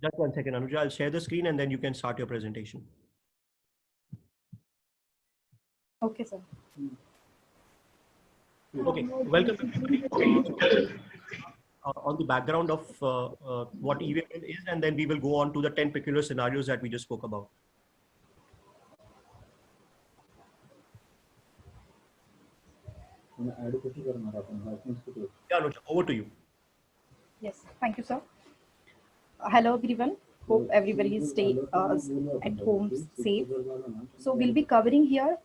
Just one second, Anuja. I'll share the screen and then you can start your presentation. Okay, sir. Okay, welcome everybody. On the background of what EVML is, and then we will go on to the 10 peculiar scenarios that we just spoke about. Yeah, Anuja, over to you. Yes, thank you, sir. Hello, everyone. Hope everybody is at home safe. So we'll be covering here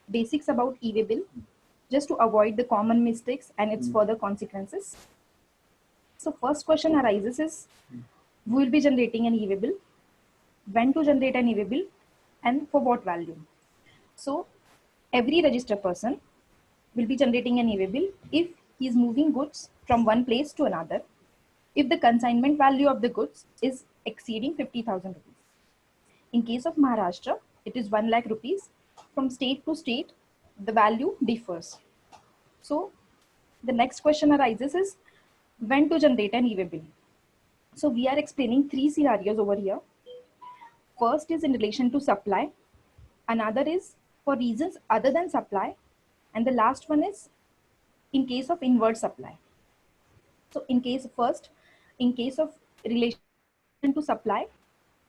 basics about e-way bill, just to avoid the common mistakes and its further consequences. So first question arises is, who will be generating an e-way bill, when to generate an e-way bill, and for what value? So every registered person will be generating an e-way bill if he is moving goods from one place to another, if the consignment value of the goods is exceeding 50,000 rupees. In case of Maharashtra, it is 1 lakh rupees. From state to state, the value differs. So the next question arises is, when to generate an e-way bill? So we are explaining 3 scenarios over here. First is in relation to supply. Another is for reasons other than supply. And the last one is in case of inverse supply. So in case of relation to supply,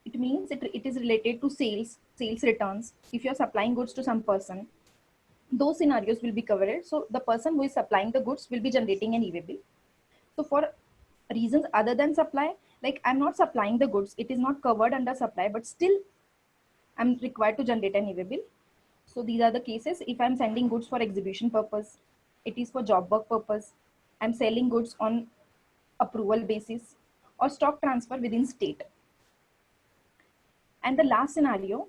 it means it is related to sales returns. If you're supplying goods to some person, those scenarios will be covered. So the person who is supplying the goods will be generating an e-way bill. So for reasons other than supply, like I'm not supplying the goods, it is not covered under supply, but still I'm required to generate an e-way bill. So these are the cases. If I'm sending goods for exhibition purpose, it is for job work purpose, I'm selling goods on approval basis, or stock transfer within state. And the last scenario,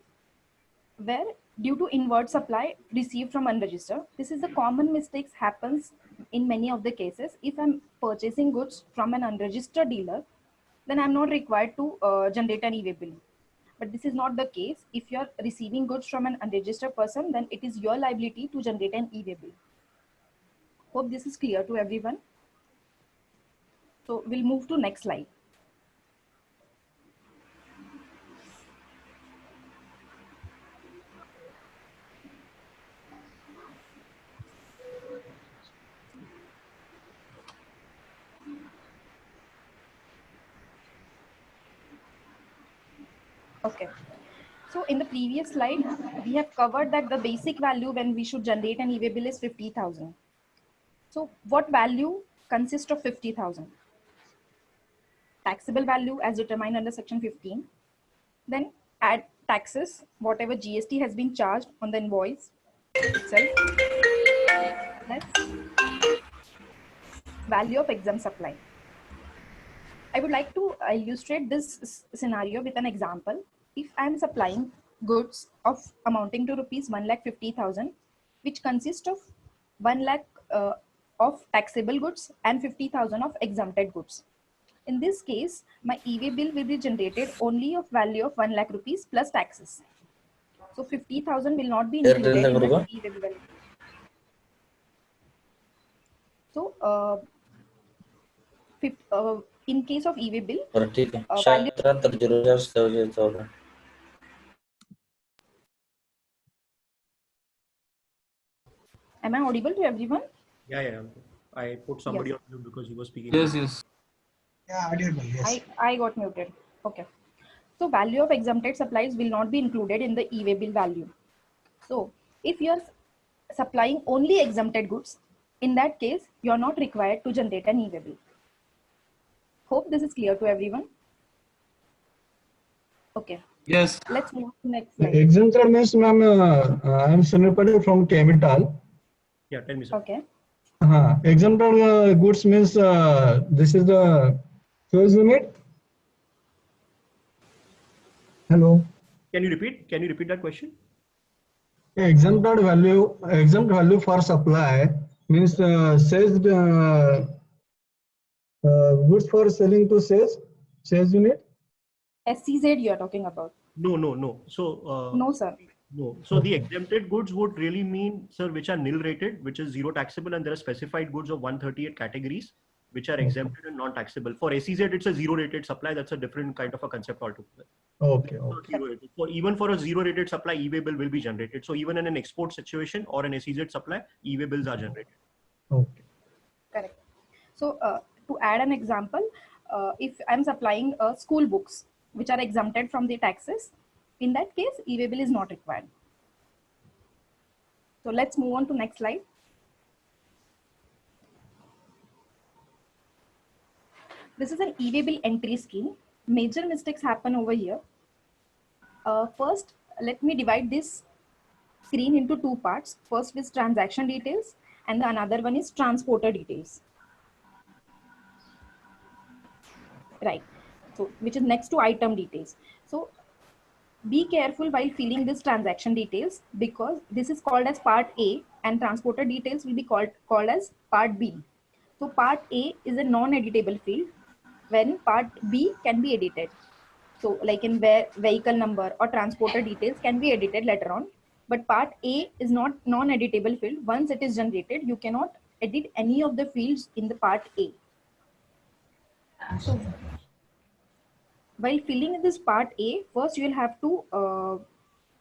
where due to invert supply received from unregistered, this is the common mistakes happens in many of the cases. If I'm purchasing goods from an unregistered dealer, then I'm not required to generate an e-way bill. But this is not the case. If you're receiving goods from an unregistered person, then it is your liability to generate an e-way bill. Hope this is clear to everyone. So we'll move to next slide. Okay. So in the previous slide, we have covered that the basic value when we should generate an e-way bill is 50,000. So what value consists of 50,000? Taxable value as determined under section 15. Then add taxes, whatever GST has been charged on the invoice itself. That's value of exempt supply. I would like to illustrate this scenario with an example. If I am supplying goods of amounting to rupees 1,50,000, which consist of 1 lakh of taxable goods and 50,000 of exempted goods. In this case, my e-way bill will be generated only of value of 1 lakh rupees plus taxes. So 50,000 will not be included in the e-way bill. So in case of e-way bill, am I audible to everyone? Yeah. I put somebody on mute because he was speaking. Yes. Yeah, audible. Yes. I got muted. Okay. So value of exempted supplies will not be included in the e-way bill value. So if you're supplying only exempted goods, in that case, you're not required to generate an e-way bill. Hope this is clear to everyone. Okay. Yes. Let's move to next slide. Exempted means, ma'am, I am Sunil Patel from Chemital. Yeah, tell me, sir. Okay. Exempted goods means this is the sales unit. Hello. Can you repeat that question? Exempt value for supply means sales goods for selling to sales unit. SCZ you are talking about? No. So no, sir. No. So the exempted goods would really mean, sir, which are nil rated, which is zero taxable, and there are specified goods of 138 categories. which are exempted and non-taxable. For SEZ, it's a zero-rated supply. That's a different kind of a concept altogether. Okay. Not Okay. zero-rated. Even for a zero-rated supply, e-way bill will be generated. So even in an export situation or an SEZ supply, e-way bills are generated. Okay. Correct. So to add an example, if I'm supplying school books which are exempted from the taxes, in that case, e-way bill is not required. So let's move on to next slide. This is an e-way bill entry scheme. Major mistakes happen over here. First, let me divide this screen into two parts. First is transaction details and the another one is transporter details. Right. So which is next to item details. So be careful while filling this transaction details because this is called as part A and transporter details will be called as part B. So part A is a non-editable field when part B can be edited. So like in where vehicle number or transporter details can be edited later on, but part A is not non-editable field. Once it is generated, you cannot edit any of the fields in the part A. So while filling in this part A, first you will have to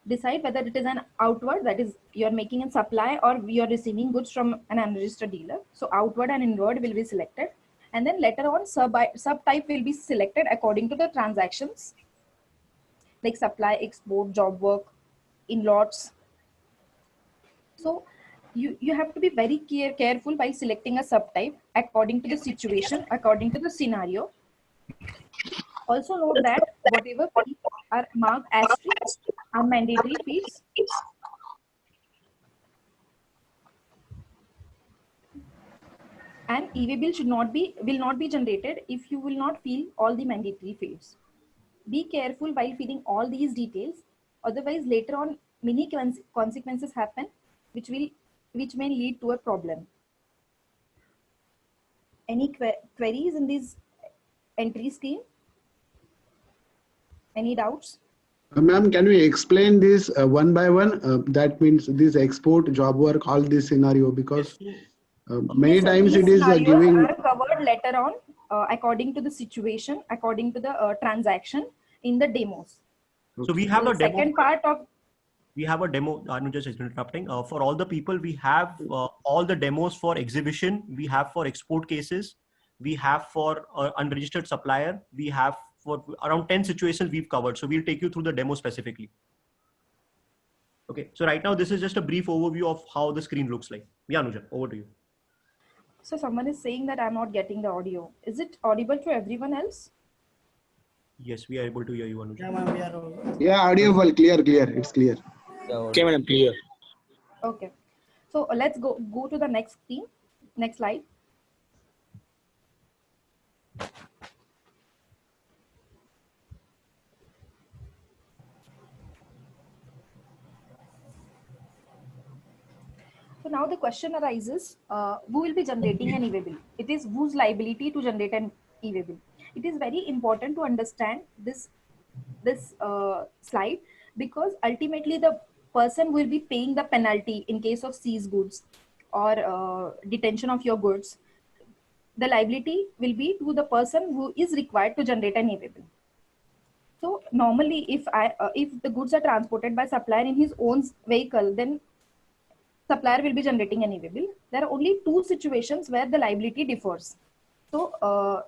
decide whether it is an outward, that is you're making a supply or you're receiving goods from an unregistered dealer. So outward and inward will be selected. And then later on subtype will be selected according to the transactions like supply, export, job work, in lots. So you have to be very careful by selecting a subtype according to the situation, according to the scenario. Also note that whatever fields are marked asterisk are mandatory fields. And e-way bill will not be generated if you will not fill all the mandatory fields. Be careful while filling all these details. Otherwise, later on, many consequences happen, which may lead to a problem. Any queries in this entry scheme? Any doubts? Ma'am, can we explain this one by one? That means this export, job work, all this scenario, because many times it is giving. Are covered later on according to the situation, according to the transaction in the demos. So we have a demo. Second part of. We have a demo. I'm just interrupting. For all the people, we have all the demos for exhibition. We have for export cases. We have for unregistered supplier. We have for around 10 situations we've covered. So we'll take you through the demo specifically. Okay. So right now, this is just a brief overview of how the screen looks like. Yeah, Anuja, over to you. So someone is saying that I'm not getting the audio. Is it audible to everyone else? Yes, we are able to hear you, Anuja. Yeah, ma'am, we are all. Yeah, audible, clear. It's clear. Okay, madam, clear. Okay. So let's go to the next screen. Next slide. So now the question arises, who will be generating an e-way bill? It is whose liability to generate an e-way bill? It is very important to understand this slide because ultimately the person will be paying the penalty in case of seized goods or detention of your goods. The liability will be to the person who is required to generate an e-way bill. So normally if the goods are transported by supplier in his own vehicle, then supplier will be generating an e-way bill. There are only two situations where the liability differs. So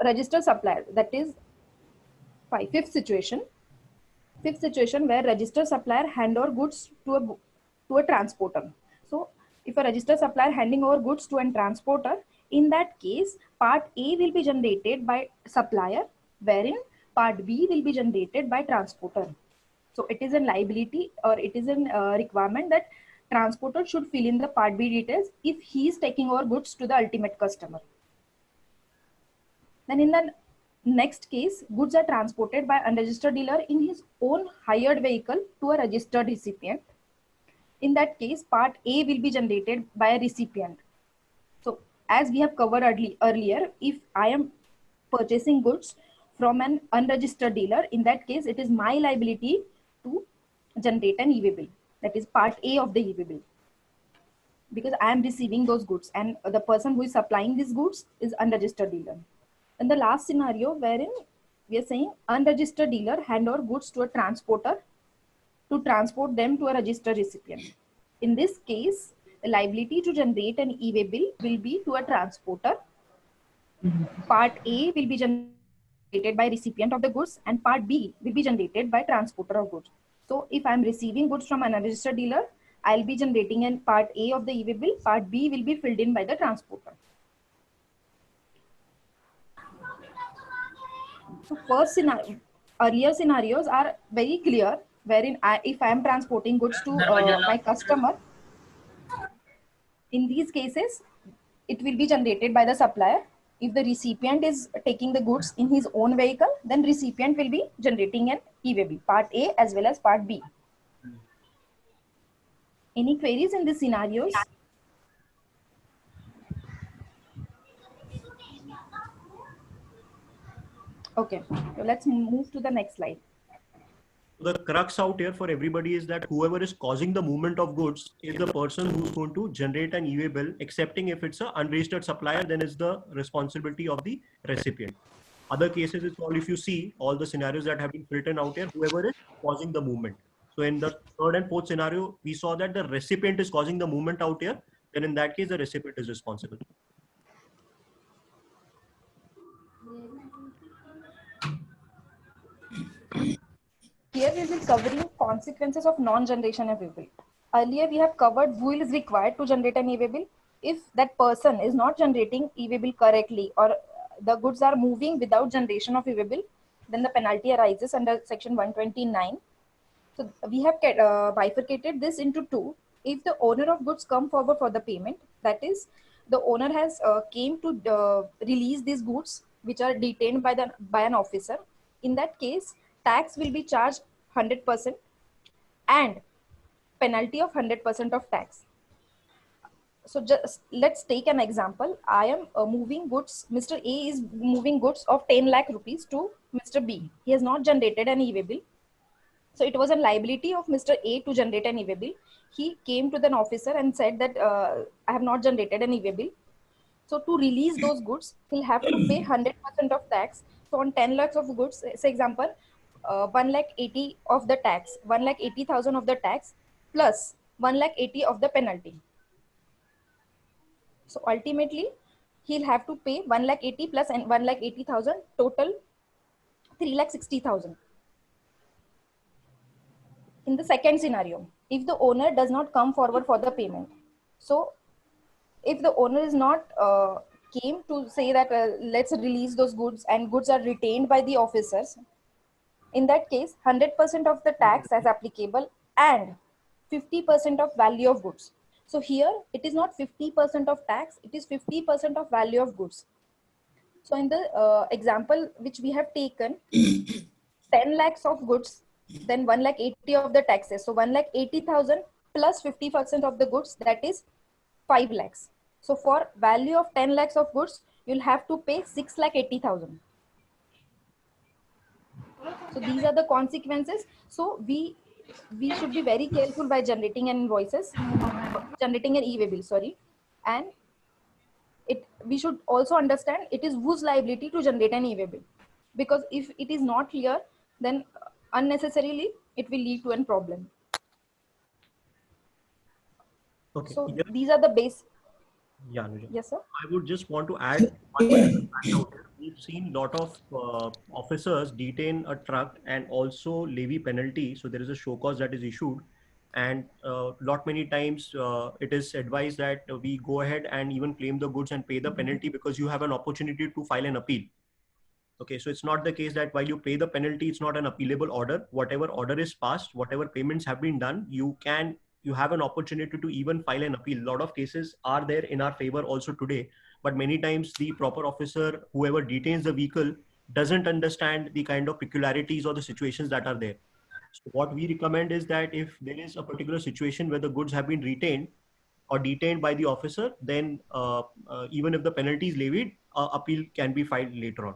register supplier, that is fifth situation where registered supplier hand over goods to a transporter. So if a registered supplier handing over goods to a transporter, in that case, part A will be generated by supplier, wherein part B will be generated by transporter. So it is a liability or it is a requirement that transporter should fill in the part B details if he is taking over goods to the ultimate customer. Then in the next case, goods are transported by unregistered dealer in his own hired vehicle to a registered recipient. In that case, part A will be generated by a recipient. So as we have covered earlier, if I am purchasing goods from an unregistered dealer, in that case, it is my liability to generate an e-way bill. That is part A of the e-way bill. because I am receiving those goods and the person who is supplying these goods is unregistered dealer. And the last scenario wherein we are saying unregistered dealer hand over goods to a transporter to transport them to a registered recipient. In this case, the liability to generate an e-way bill will be to a transporter. Part A will be generated by recipient of the goods and part B will be generated by transporter of goods. So if I'm receiving goods from an unregistered dealer, I'll be generating in part A of the e-way bill, part B will be filled in by the transporter. So first scenario, earlier scenarios are very clear, wherein if I am transporting goods to my customer, in these cases, it will be generated by the supplier. If the recipient is taking the goods in his own vehicle, then recipient will be generating an e-way bill, part A as well as part B. Any queries in these scenarios? Okay, so let's move to the next slide. The crux out here for everybody is that whoever is causing the movement of goods is the person who's going to generate an e-way bill, excepting if it's an unregistered supplier, then it's the responsibility of the recipient. Other cases, it's all, if you see all the scenarios that have been written out here, whoever is causing the movement. So in the third and fourth scenario, we saw that the recipient is causing the movement out here. Then in that case, the recipient is responsible. Here we will be covering consequences of non-generation of e-way bill. Earlier we have covered who is required to generate an e-way bill. If that person is not generating e-way bill correctly or the goods are moving without generation of e-way bill, then the penalty arises under section 129. So we have bifurcated this into two. If the owner of goods come forward for the payment, that is, the owner has came to release these goods which are detained by an officer. In that case, tax will be charged 100% and penalty of 100% of tax. So just let's take an example. I am moving goods. Mr. A is moving goods of 10 lakh rupees to Mr. B. He has not generated an e-way bill. So it was a liability of Mr. A to generate an e-way bill. He came to the officer and said that I have not generated an e-way bill. So to release those goods, he'll have to pay 100% of tax. So on 10 lakhs of goods, say example, 1 lakh 80 of the tax, 1 lakh 80,000 of the tax plus 1 lakh 80 of the penalty. So ultimately, he'll have to pay 1 lakh 80 plus and 1 lakh 80,000, total 3 lakh 60,000. In the second scenario, if the owner does not come forward for the payment, so if the owner is not came to say that let's release those goods and goods are retained by the officers, in that case 100% of the tax as applicable and 50% of value of goods. So here it is not 50% of tax, it is 50% of value of goods. So in the example which we have taken, 10 lakhs of goods, then 1 lakh 80 of the taxes. So 1 lakh 80,000 plus 50% of the goods, that is 5 lakhs. So for value of 10 lakhs of goods, you'll have to pay 6 lakh 80,000. So these are the consequences. So we should be very careful by generating an invoices, generating an e-way bill, sorry. And we should also understand it is whose liability to generate an e-way bill. Because if it is not clear, then unnecessarily it will lead to a problem. Okay. So Yeah. these are the base. Yeah, Anuja. Yes, sir. I would just want to add one more fact out here. We've seen a lot of officers detain a truck and also levy penalty. So there is a show cause that is issued, and lot many times it is advised that we go ahead and even claim the goods and pay the penalty because you have an opportunity to file an appeal. Okay, so it's not the case that while you pay the penalty, it's not an appealable order. Whatever order is passed, whatever payments have been done, you have an opportunity to even file an appeal. A lot of cases are there in our favor also today, but many times the proper officer, whoever detains the vehicle, doesn't understand the kind of peculiarities or the situations that are there. So what we recommend is that if there is a particular situation where the goods have been retained or detained by the officer, then even if the penalty is levied, appeal can be filed later on.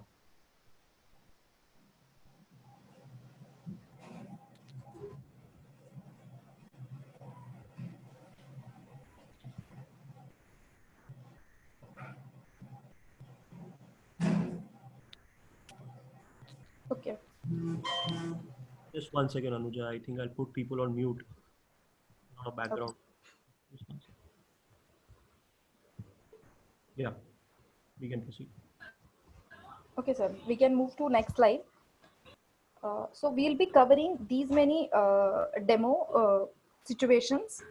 Okay. Just 1 second, Anuja. I think I'll put people on mute. Not a background. Just 1 second. Yeah, we can proceed. Okay, sir. We can move to next slide. So we'll be covering these many demo situations,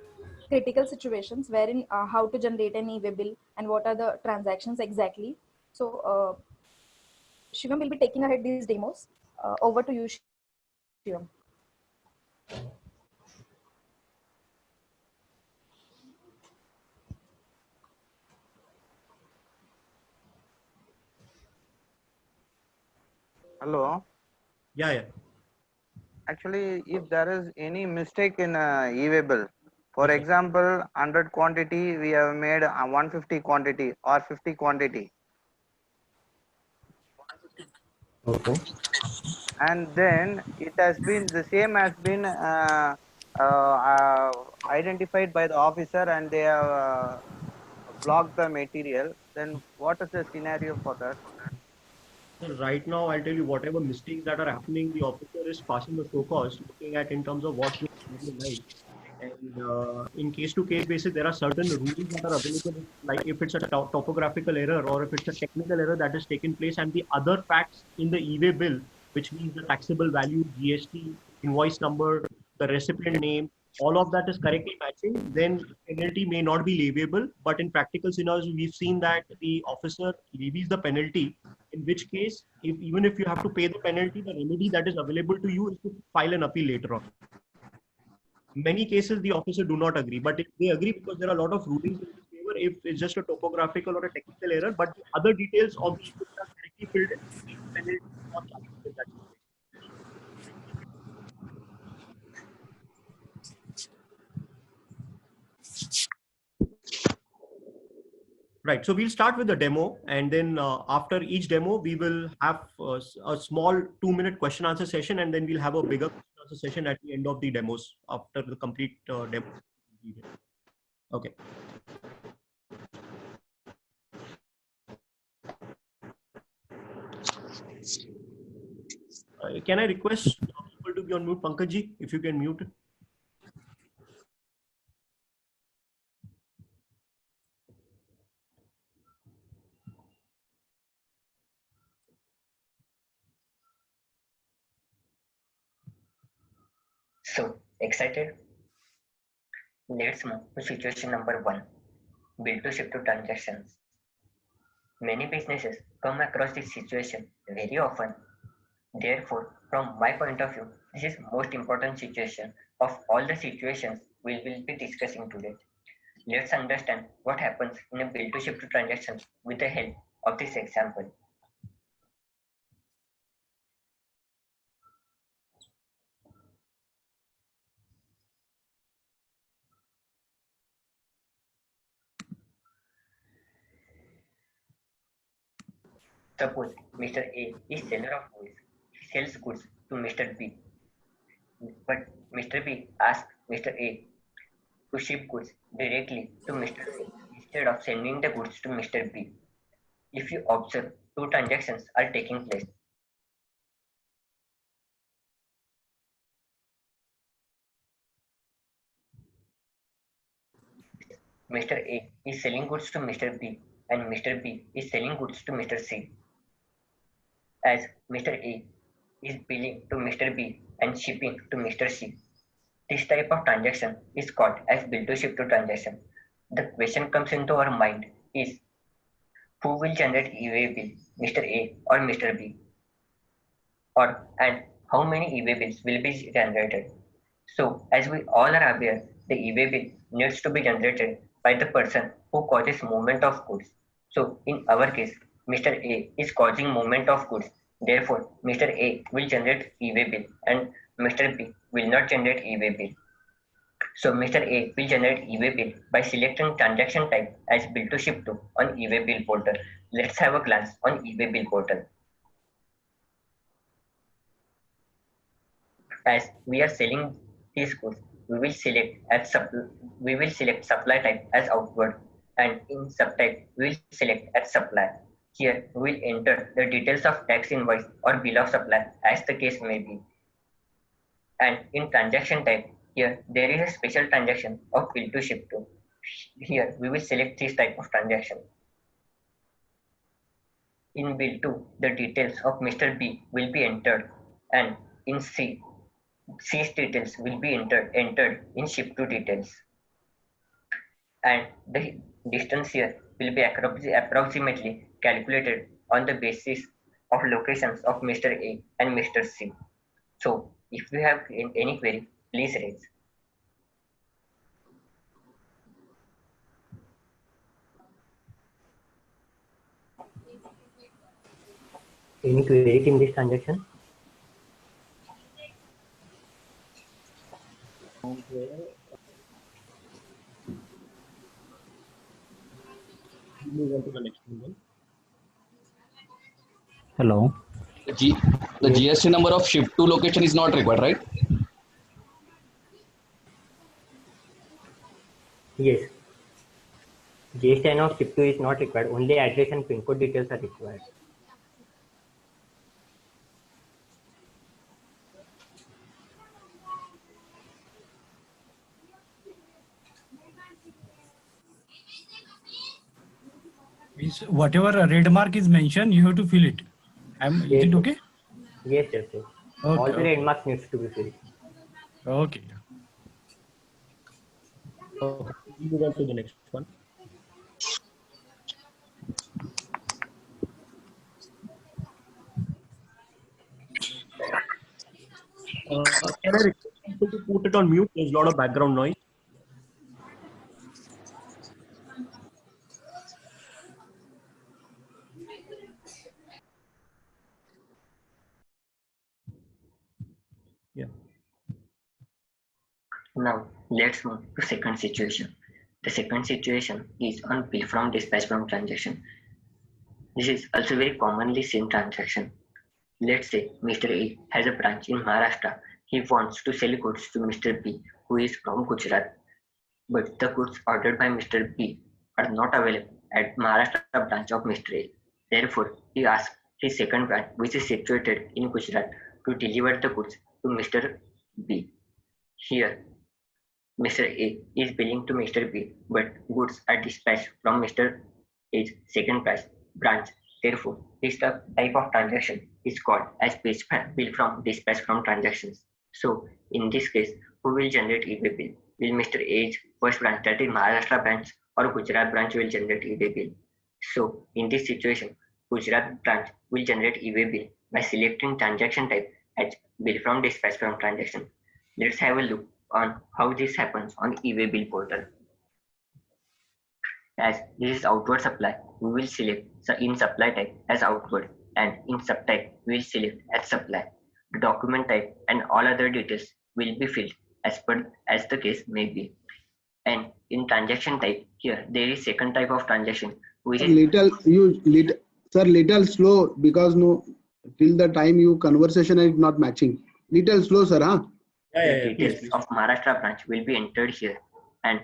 critical situations, wherein how to generate an e-way bill and what are the transactions exactly. So Shivam will be taking ahead these demos. Over to you, Shivam. Hello. Yeah, yeah. Actually, if there is any mistake in e-way bill, for Okay. example, 100 quantity, we have made a 150 quantity or 50 quantity, Okay. and then it has been the same has been identified by the officer, and they have blocked the material. Then what is the scenario for that? So right now, I'll tell you whatever mistakes that are happening, the officer is passing the show cause, looking at in terms of what's the scenario like. And in case to case basis, there are certain rules that are available, like if it's a topographical error or if it's a technical error that has taken place, and the other facts in the e-way bill, which means the taxable value, GST, invoice number, the recipient name, all of that is correctly matching, then penalty may not be leviable. But in practical scenarios, we've seen that the officer levies the penalty. In which case, if even if you have to pay the penalty, the remedy that is available to you is to file an appeal later on. Many cases the officer do not agree, but if they agree, because there are a lot of rulings in his favor, if it's just a topographical or a technical error, but the other details of the issue are correctly filled in, the penalty is not chargeable in that situation. Right. So we'll start with the demo, and then after each demo, we will have a small 2-minute question answer session, and then we'll have a bigger question answer session at the end of the demos after the complete demo. Okay. Can I request people to be on mute? Pankaj ji, if you can mute. So, excited? Let's move to situation number 1, bill to ship to transactions. Many businesses come across this situation very often. Therefore, from my point of view, this is most important situation of all the situations we will be discussing today. Let's understand what happens in a bill to ship to transactions with the help of this example. Suppose Mr. A is seller of goods. He sells goods to Mr. B. But Mr. B asks Mr. A to ship goods directly to Mr. C instead of sending the goods to Mr. B. If you observe, two transactions are taking place. Mr. A is selling goods to Mr. B and Mr. B is selling goods to Mr. C. As Mr. A is billing to Mr. B and shipping to Mr. C. This type of transaction is called as bill to ship to transaction. The question comes into our mind is, who will generate e-way bill, Mr. A or Mr. B? And how many e-way bills will be generated? So, as we all are aware, the e-way bill needs to be generated by the person who causes movement of goods. So, in our case, Mr. A is causing movement of goods. Therefore, Mr. A will generate e-way bill and Mr. B will not generate e-way bill. So, Mr. A will generate e-way bill by selecting transaction type as bill to ship to on e-way bill portal. Let's have a glance on e-way bill portal. As we are selling these goods, we will select supply type as outward, and in subtype we will select as supply. Here we will enter the details of tax invoice or bill of supply as the case may be. And in transaction type, here there is a special transaction of bill to ship to. Here we will select this type of transaction. In bill 2, the details of Mr. B will be entered, and in C, C's details will be entered in ship to details. And the distance here will be approximately calculated on the basis of locations of Mr. A and Mr. C. So if you have any query, please raise. Any query in this transaction? Move on to the next one. Hello. The GST number of ship to location is not required, right? Yes. GST of ship to is not required. Only address and pin code details are required. Means whatever a red mark is mentioned, you have to fill it. Is it okay? Yes, yes, yes. Okay, All the okay. red marks needs to be filled. Okay. Okay, move on to the next one. Can I request people to put it on mute? There's a lot of background noise. Yeah. Now let's move to second situation. The second situation is on bill from dispatch from transaction. This is also very commonly seen transaction. Let's say Mr. A has a branch in Maharashtra. He wants to sell goods to Mr. B, who is from Gujarat. But the goods ordered by Mr. B are not available at Maharashtra branch of Mr. A. Therefore, he asks his second branch, which is situated in Gujarat, to deliver the goods to Mr. B. Here, Mr. A is billing to Mr. B, but goods are dispatched from Mr. A's second branch. Therefore, this type of transaction is called as bill from dispatch from transactions. So, in this case, who will generate e-way bill? Will Mr. A's first branch, that is Maharashtra branch, or Gujarat branch will generate e-way bill? So, in this situation, Gujarat branch will generate e-way bill by selecting transaction type as bill from dispatch from transaction. Let's have a look on how this happens on e-way bill portal. As this is outward supply, we will select in supply type as outward, and in subtype we will select as supply. The document type and all other details will be filled as the case may be. And in transaction type, here there is second type of transaction which is little slow, because no, till the time you conversation is not matching. Little slow, sir, huh? The details of Maharashtra branch will be entered here, and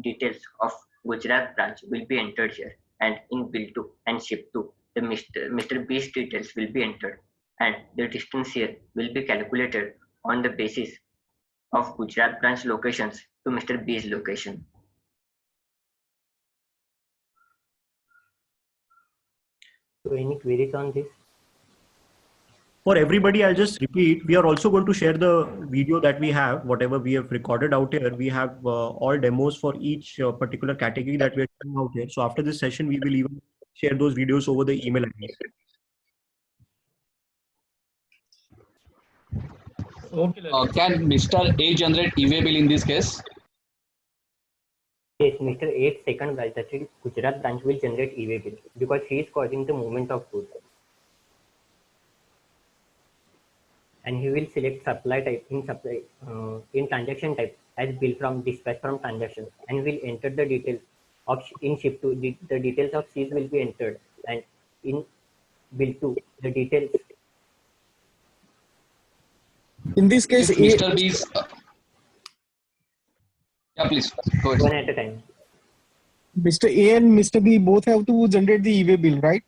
details of Gujarat branch will be entered here, and in bill to and ship to, the Mr. B's details will be entered, and the distance here will be calculated on the basis of Gujarat branch locations to Mr. B's location. So any queries on this? For everybody, I'll just repeat, we are also going to share the video that we have, whatever we have recorded out here. We have all demos for each particular category that we are showing out here. So after this session, we will even share those videos over the email ID. Okay. Can Mr. A generate e-way bill in this case? Yes, Mr. A's second branch, that is Gujarat branch, will generate e-way bill because he is causing the movement of goods. And he will select supply type in transaction type as bill from dispatch from transaction, and will enter the details of in ship to the details of C's will be entered, and in bill to the details. In this case, If Mr. B's yeah, please go ahead. One at a time. Mr. A and Mr. B both have to generate the e-way bill, right?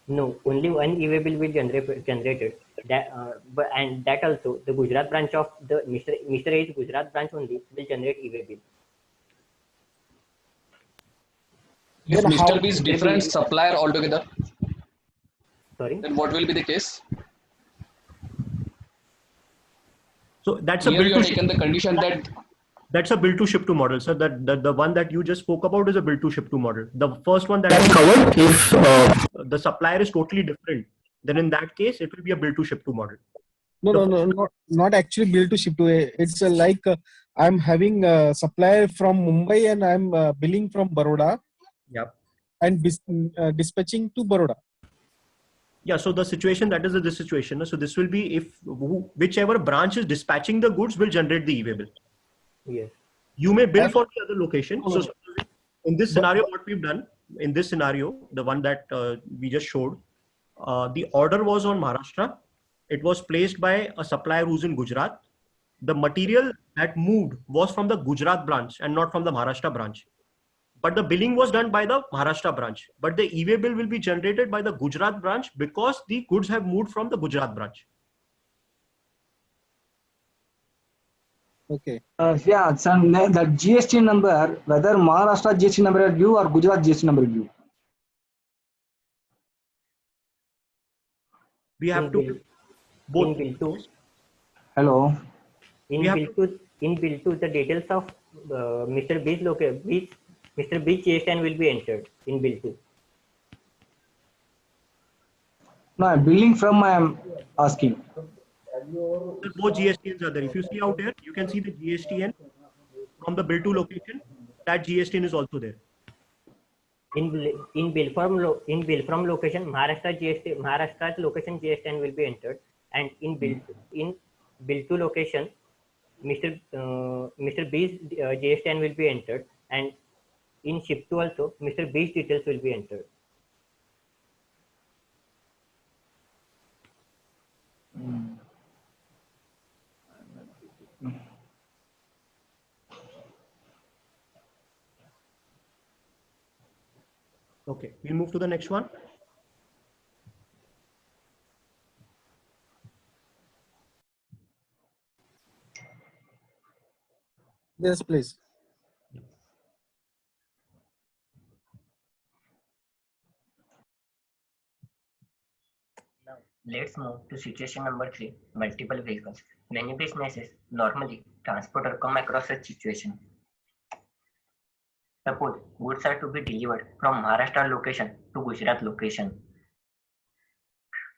No, only one e-way bill will generated. And that also the Gujarat branch of the Mr. A's Gujarat branch only will generate e-way bill. If Then how? Mr. B is different supplier altogether, Sorry. then what will be the case? So that's a Here bill you to have ship. taken the condition that That's a bill to ship to model. So that the one that you just spoke about is a bill to ship to model. The first one that I covered, if the supplier is totally different, then in that case it will be a bill to ship to model. No, not actually bill to ship to. It's like I'm having a supplier from Mumbai and I'm billing from Baroda. Yep. And dispatching to Baroda. Yeah, so the situation, that is the situation. So this will be if whichever branch is dispatching the goods will generate the e-way bill. Yes. You may bill for the other location. So in this scenario, what we've done, in this scenario, the one that we just showed, the order was on Maharashtra. It was placed by a supplier who's in Gujarat. The material that moved was from the Gujarat branch and not from the Maharashtra branch. But the billing was done by the Maharashtra branch. But the e-way bill will be generated by the Gujarat branch because the goods have moved from the Gujarat branch. Okay. Yeah, so the GST number, whether Maharashtra GST number is due or Gujarat GST number is due. We have to both. In bill 2. Hello. In bill 2, the details of Mr. B's Mr. B's GSTN will be entered in bill 2. No, I'm billing from, I am asking. Both GSTNs are there. If you see out here, you can see the GSTN from the bill to location. That GSTN is also there. In bill from location, Maharashtra's location GSTN will be entered, and in bill to location, Mr. B's GSTN will be entered, and in ship to also Mr. B's details will be entered. Okay, we'll move to the next one. Yes, please. Now, let's move to situation number 3, multiple vehicles. Many businesses normally transport or come across such situation. Suppose goods are to be delivered from Maharashtra location to Gujarat location.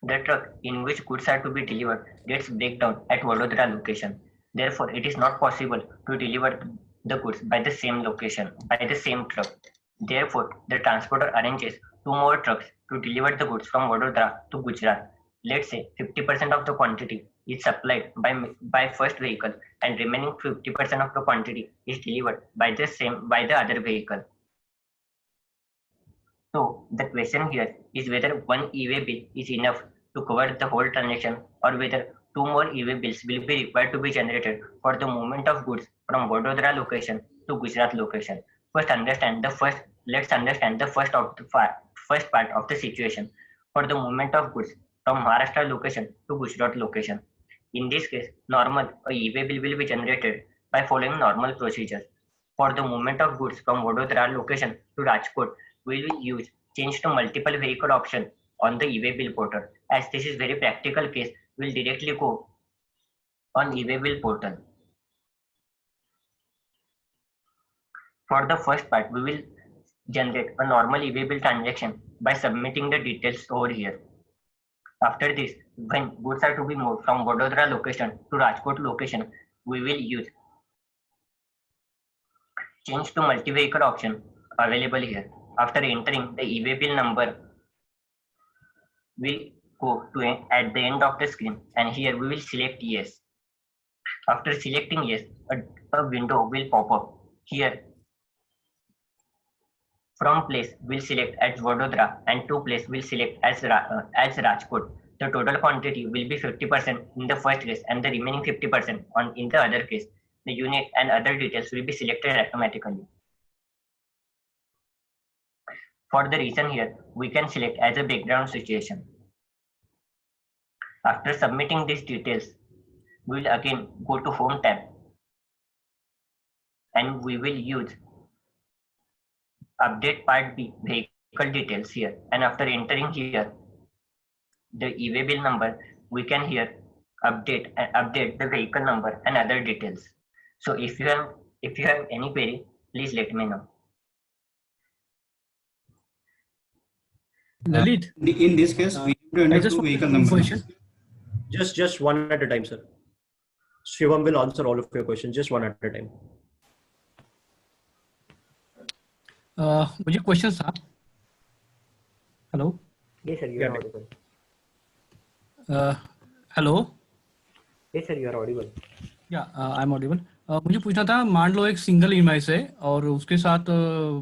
The truck in which goods are to be delivered gets breakdown at Vadodara location. Therefore, it is not possible to deliver the goods by the same location, by the same truck. Therefore, the transporter arranges 2 more trucks to deliver the goods from Vadodara to Gujarat. Let's say 50% of the quantity is supplied by first vehicle and remaining 50% of the quantity is delivered by the other vehicle. So the question here is whether one e-way bill is enough to cover the whole transaction or whether 2 more e-way bills will be required to be generated for the movement of goods from Vadodara location to Gujarat location. Let's understand the first part of the situation. For the movement of goods from Maharashtra location to Gujarat location. In this case, normal e-way bill will be generated by following normal procedures. For the movement of goods from Vadodara location to Rajkot, we will use change to multiple vehicle option on the e-way bill portal. As this is very practical case, we'll directly go on e-way bill portal. For the first part, we will generate a normal e-way bill transaction by submitting the details over here. After this, when goods are to be moved from Vadodara location to Rajkot location, we will use change to multi-vehicle option available here. After entering the e-way bill number, we'll go to at the end of the screen, and here we will select yes. After selecting yes, a window will pop up. Here, from place we'll select as Vadodara and to place we'll select as Rajkot. The total quantity will be 50% in the first case and the remaining 50% in the other case. The unit and other details will be selected automatically. For the reason here, we can select as a background situation. After submitting these details, we will again go to Home tab and we will use Update Part B vehicle details here. And after entering here the e-way bill number, we can here update the vehicle number and other details. So if you have any query, please let me know. Lalit, In this case, we have to enter I just two want vehicle one numbers. question. Just one at a time, sir. Shivam will answer all of your questions, just one at a time. मुझे question था. Hello. Yes, sir, you are audible. Hello. Yes, sir, you are audible. या I am audible. मुझे पूछना था, मान लो एक single invoice है और उसके साथ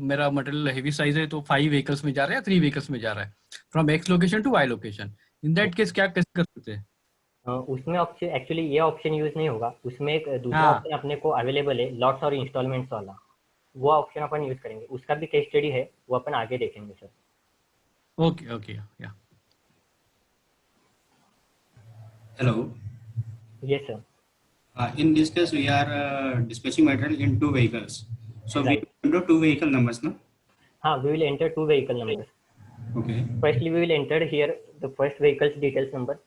मेरा मटेरियल हेवी साइज है, तो 5 व्हीकल्स में जा रहा है या 3 व्हीकल्स में जा रहा है, from X location to Y location. In that case क्या कैसे कर सकते हैं? उसमें ऑप्शन एक्चुअली ये ऑप्शन यूज नहीं होगा. उसमें एक दूसरा ऑप्शन अपने को अवेलेबल है, लॉट्स और इंस्टॉलमेंट्स वाला. वो ऑप्शन अपन यूज करेंगे. उसका भी केस स्टडी है, वो अपन आगे देखेंगे सर. ओके ओके या. Hello. Yes, sir. In this case, we are dispatching material in 2 vehicles. So Right. we enter 2 vehicle numbers, no? We will enter 2 vehicle numbers. Okay. Firstly, we will enter here the first vehicle's details number.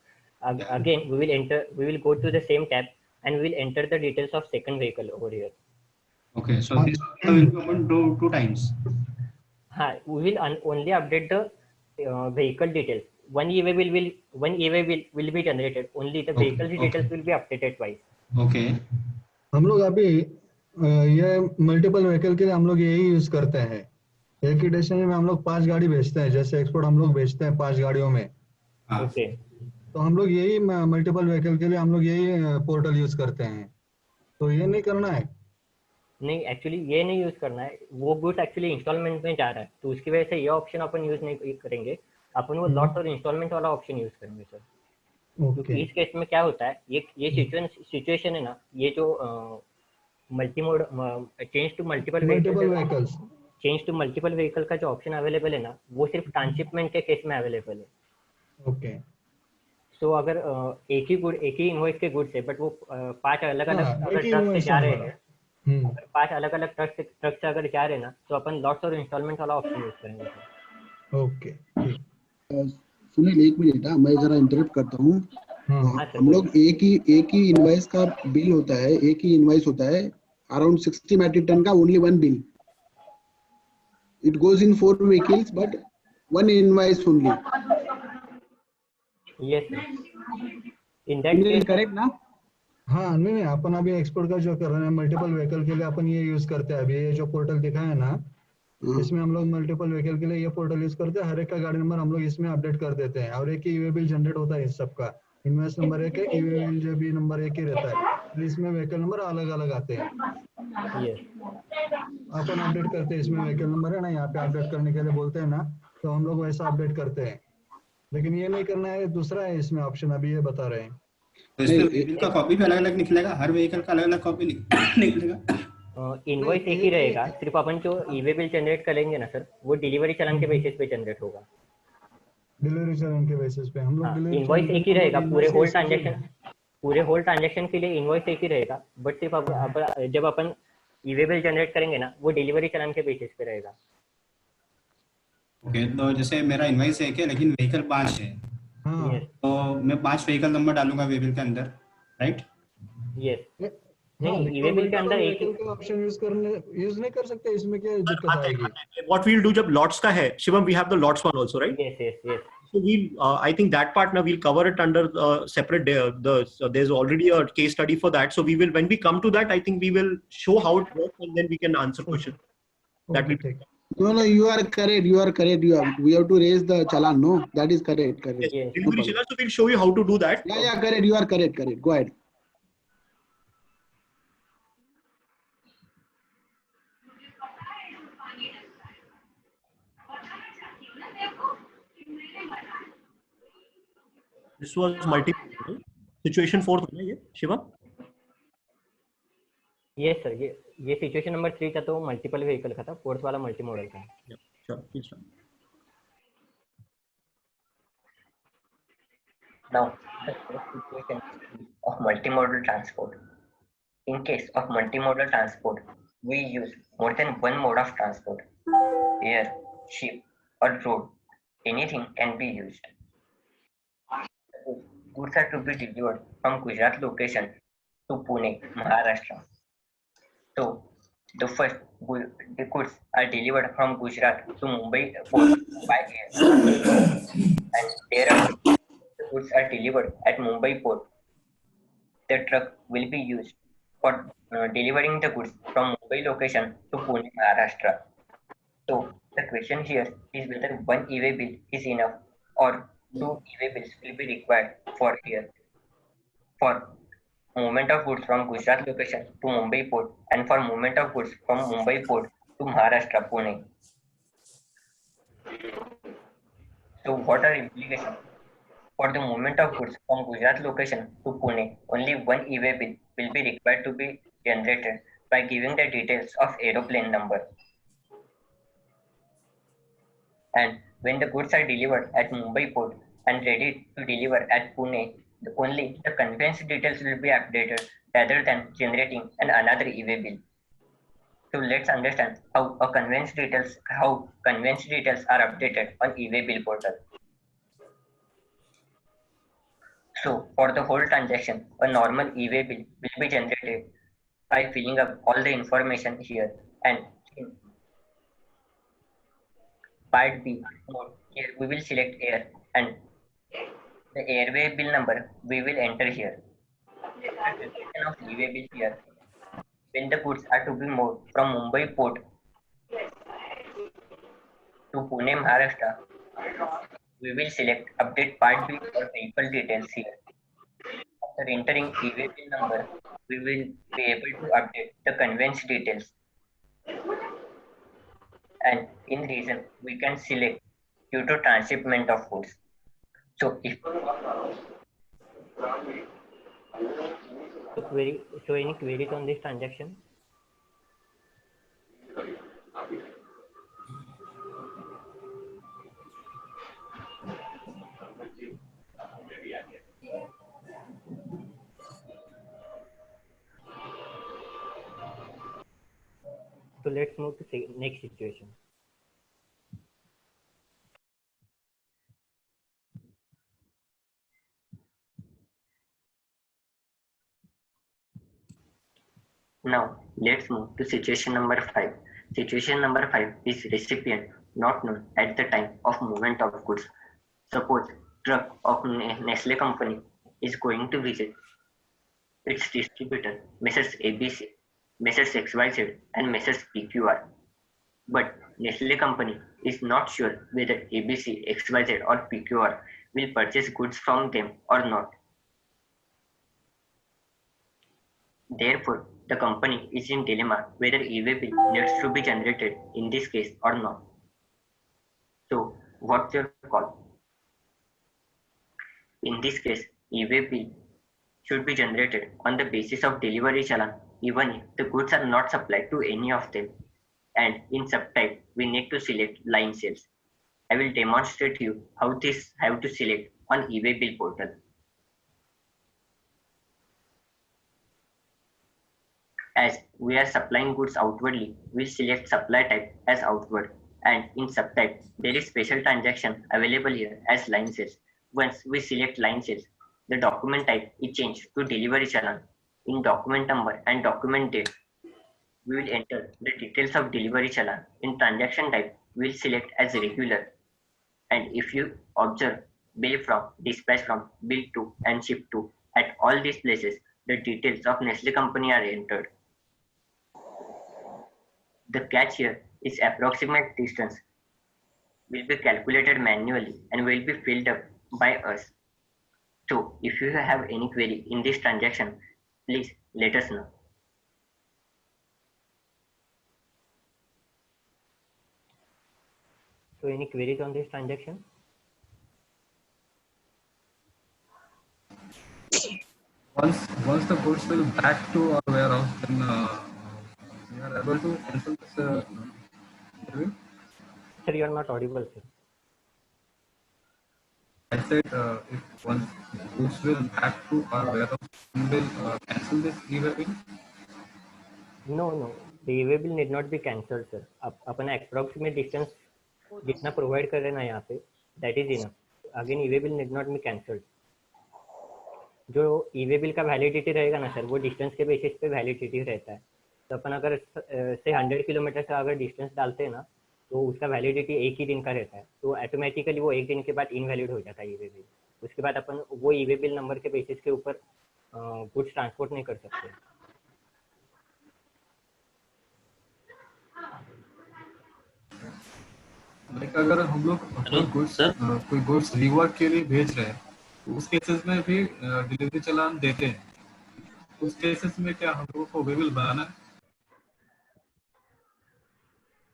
Again, we will go to the same tab and we will enter the details of second vehicle over here. Okay. So this will be open two times. We will only update the vehicle details. One e-way will be generated. Only the vehicle details will be updated twice. Okay. हम लोग अभी ये multiple vehicle के लिए हम लोग यही use करते हैं. एक ही डेस्टिनेशन में हम लोग 5 गाड़ी भेजते हैं, जैसे एक्सपोर्ट हम लोग भेजते हैं 5 गाड़ियों में. ओके. तो हम लोग यही मल्टीपल व्हीकल के लिए हम लोग यही पोर्टल यूज करते हैं. तो ये नहीं करना है. नहीं, एक्चुअली ये नहीं यूज करना है. वो गुड्स एक्चुअली इंस्टॉलमेंट में जा रहा है, तो उसकी वजह से ये ऑप्शन अपन यूज नहीं करेंगे. अपन वो लॉट और इंस्टॉलमेंट वाला ऑप्शन यूज करेंगे सर. क्योंकि इस केस में क्या होता है, ये सिचुएशन है ना, ये जो multi mode change to multiple vehicle का जो ऑप्शन अवेलेबल है ना, वो सिर्फ ट्रांसशिपमेंट के केस में अवेलेबल है. ओके. सो अगर एक ही इनवॉइस के गुड्स है, बट वो 5 अलग अलग अगर ट्रक से जा रहे हैं, 5 अलग अलग ट्रक से अगर जा रहे हैं ना, तो अपन लॉट्स और इंस्टॉलमेंट वाला ऑप्शन यूज करेंगे. ओके. सुनील, एक मिनट, मैं जरा इंटरप्ट करता हूँ. हम लोग एक ही इनवॉइस का बिल होता है, एक ही इनवॉइस होता है. अराउंड 60 मेट्रिक टन का only one bill. It goes in 4 vehicles but one invoice only. Yes, in that case correct ना? हाँ, नहीं, अपन अभी एक्सपोर्ट का जो कर रहे हैं मल्टीपल व्हीकल के लिए अपन ये यूज करते हैं. अभी ये जो पोर्टल दिखा है ना, इसमें हम लोग मल्टीपल व्हीकल के लिए ये पोर्टल यूज करते हैं. हर एक का गाड़ी नंबर हम लोग इसमें अपडेट कर देते हैं और एक ही ईवे बिल जनरेट होता है इस सबका. इनवॉइस नंबर एक है, ईवे बिल जो भी नंबर एक ही रहता है. तो इसमें व्हीकल नंबर अलग अलग आते हैं. अपन अपडेट करते हैं. इसमें व्हीकल नंबर है ना, यहाँ पे अपडेट करने के लिए बोलते हैं ना, तो हम लोग वैसा अपडेट करते हैं. लेकिन ये नहीं करना है, दूसरा है इसमें ऑप्शन, अभी ये बता रहे हैं. तो इसमें बिल का कॉपी भी अलग अलग निकलेगा, हर व्हीकल का अलग अलग कॉपी निकलेगा. इनवॉइस एक ही रहेगा. सिर्फ अपन जो ईवे बिल जनरेट करेंगे ना सर, वो डिलीवरी चलन के बेसिस पे जनरेट होगा. डिलीवरी चलन के बेसिस पे हम लोग इनवॉइस एक ही रहेगा. पूरे होल ट्रांजैक्शन के लिए इनवॉइस एक ही रहेगा. बट सिर्फ जब अपन ईवे बिल जनरेट करेंगे ना, वो डिलीवरी चलन के बेसिस पे रहेगा. ओके. तो जैसे मेरा इनवॉइस एक है लेकिन व्हीकल 5 है, तो मैं 5 व्हीकल नंबर डालूंगा वे बिल के अंदर, राइट? यस. नहीं, ईवे बिल के अंदर एक ही ऑप्शन यूज नहीं कर सकते. इसमें क्या दिक्कत आएगी? What we'll do, जब lots का है, Shivam, we have the lots one also, right? Yes. So I think that part now we'll cover it under separate. There's already a case study for that. So when we come to that, I think we will show how it works and then we can answer questions. That will take. No, you are correct. We have to raise the challan. No, that is correct. Yes. Delivery challan. So we'll show you how to do that. Yeah, correct. You are correct. Go ahead. This was multiple. Situation 4 था ना ये, Shiva? Yes sir, ये situation number 3 था, तो multiple vehicle का था. Fourth वाला multi modal था. Sure, please. Now, the first situation of multimodal transport. In case of multimodal transport, we use more than one mode of transport. Air, ship, or road. Anything can be used. Suppose goods are to be delivered from Gujarat location to Pune, Maharashtra. So, the first the goods are delivered from Gujarat to Mumbai port by air, and thereafter the goods are delivered at Mumbai port. The truck will be used for delivering the goods from Mumbai location to Pune, Maharashtra. So the question here is whether one e-way bill is enough or two e-way bills will be required for here for movement of goods from Gujarat location to Mumbai port and for movement of goods from Mumbai port to Maharashtra, Pune. So what are implications? For the movement of goods from Gujarat location to Pune, only one e-way bill will be required to be generated by giving the details of aeroplane number. And when the goods are delivered at Mumbai port and ready to deliver at Pune, only the conveyance details will be updated rather than generating another e-way bill. So let's understand how conveyance details are updated on e-way bill portal. So for the whole transaction, a normal e-way bill will be generated by filling up all the information here, and in part B mode, here we will select air and the airway bill number we will enter here. The calculation of e-way bill here. When the goods are to be moved from Mumbai port to Pune, Maharashtra, we will select update part B or vehicle details here. After entering e-way bill number, we will be able to update the conveyance details. And in reason, we can select due to transshipment of goods. So if so any queries on this transaction? So let's move to next situation. Now let's move to situation number 5. Situation number 5 is recipient not known at the time of movement of goods. Suppose truck of Nestle company is going to visit its distributor, Messrs. ABC, Messrs. XYZ, and Messrs. PQR. But Nestle company is not sure whether ABC, XYZ, or PQR will purchase goods from them or not. Therefore, the company is in dilemma whether e-way bill needs to be generated in this case or not. So, what's your call? In this case, e-way bill should be generated on the basis of delivery challan, even if the goods are not supplied to any of them. And in subtype, we need to select line sales. I will demonstrate to you how this have to select on e-way bill portal. As we are supplying goods outwardly, we'll select supply type as outward, and in subtype, there is special transaction available here as line sales. Once we select line sales, the document type is changed to delivery challan. In document number and document date, we will enter the details of delivery challan. In transaction type, we will select as regular. And if you observe bill from, dispatch from, bill to, and ship to, at all these places, the details of Nestle company are entered. The catch here is approximate distance will be calculated manually and will be filled up by us. So if you have any query in this transaction, please let us know. So any queries on this transaction? Once the goods will back to our warehouse, then we are able to cancel this interview. Sir, you are not audible, sir. I said if once goods will back to our warehouse, we will cancel this e-way bill. No, the e-way bill need not be cancelled, sir. अपना approximate distance जितना provide कर रहे हैं ना यहाँ पे, that is enough. Again, e-way bill need not be cancelled. जो e-way bill का वैलिडिटी रहेगा ना सर, वो डिस्टेंस के बेसिस पे वैलिडिटी रहता है. तो अपन अगर से 100 किलोमीटर का अगर डिस्टेंस डालते हैं ना, तो उसका वैलिडिटी एक ही दिन का रहता है. तो ऑटोमेटिकली वो एक दिन के बाद इनवैलिड हो जाता है ई-वे बिल. उसके बाद अपन वो ई-वे बिल नंबर के बेसिस के ऊपर गुड्स ट्रांसपोर्ट नहीं कर सकते. लाइक अगर हम लोग कोई गुड्स रिवर्क के लिए भेज रहे हैं, उस केसेस में भी डिलीवरी चालान देते हैं. उस केसेस में क्या हम लोगों को वेबल बनाना है?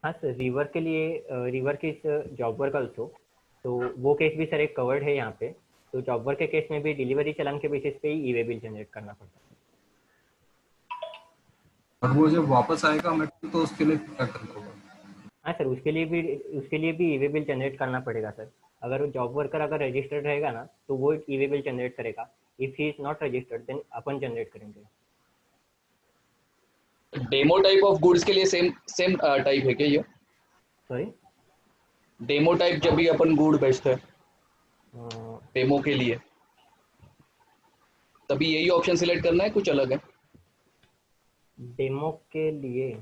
हाँ सर, रिवर के लिए रिवर की जॉब वर्क ऑल्सो, तो वो केस भी सर एक कवर्ड है यहाँ पे. तो जॉब वर्क के केस में भी डिलीवरी चालान के बेसिस पे ही ई-वे बिल जनरेट करना पड़ता है. और वो जब वापस आएगा हमें तो उसके लिए क्या करना होगा? हाँ सर, उसके लिए भी ई-वे बिल जनरेट करना पड़ेगा सर. अगर जॉब वर्कर अगर रजिस्टर्ड रहेगा ना, तो वो ई-वे बिल जनरेट करेगा. If he is not registered then अपन जनरेट करेंगे. डेमो टाइप ऑफ गुड्स के लिए सेम टाइप है क्या ये? सॉरी, डेमो टाइप जब भी अपन गुड बेचते हैं डेमो के लिए, तभी यही ऑप्शन सिलेक्ट करना है, कुछ अलग है? डेमो के लिए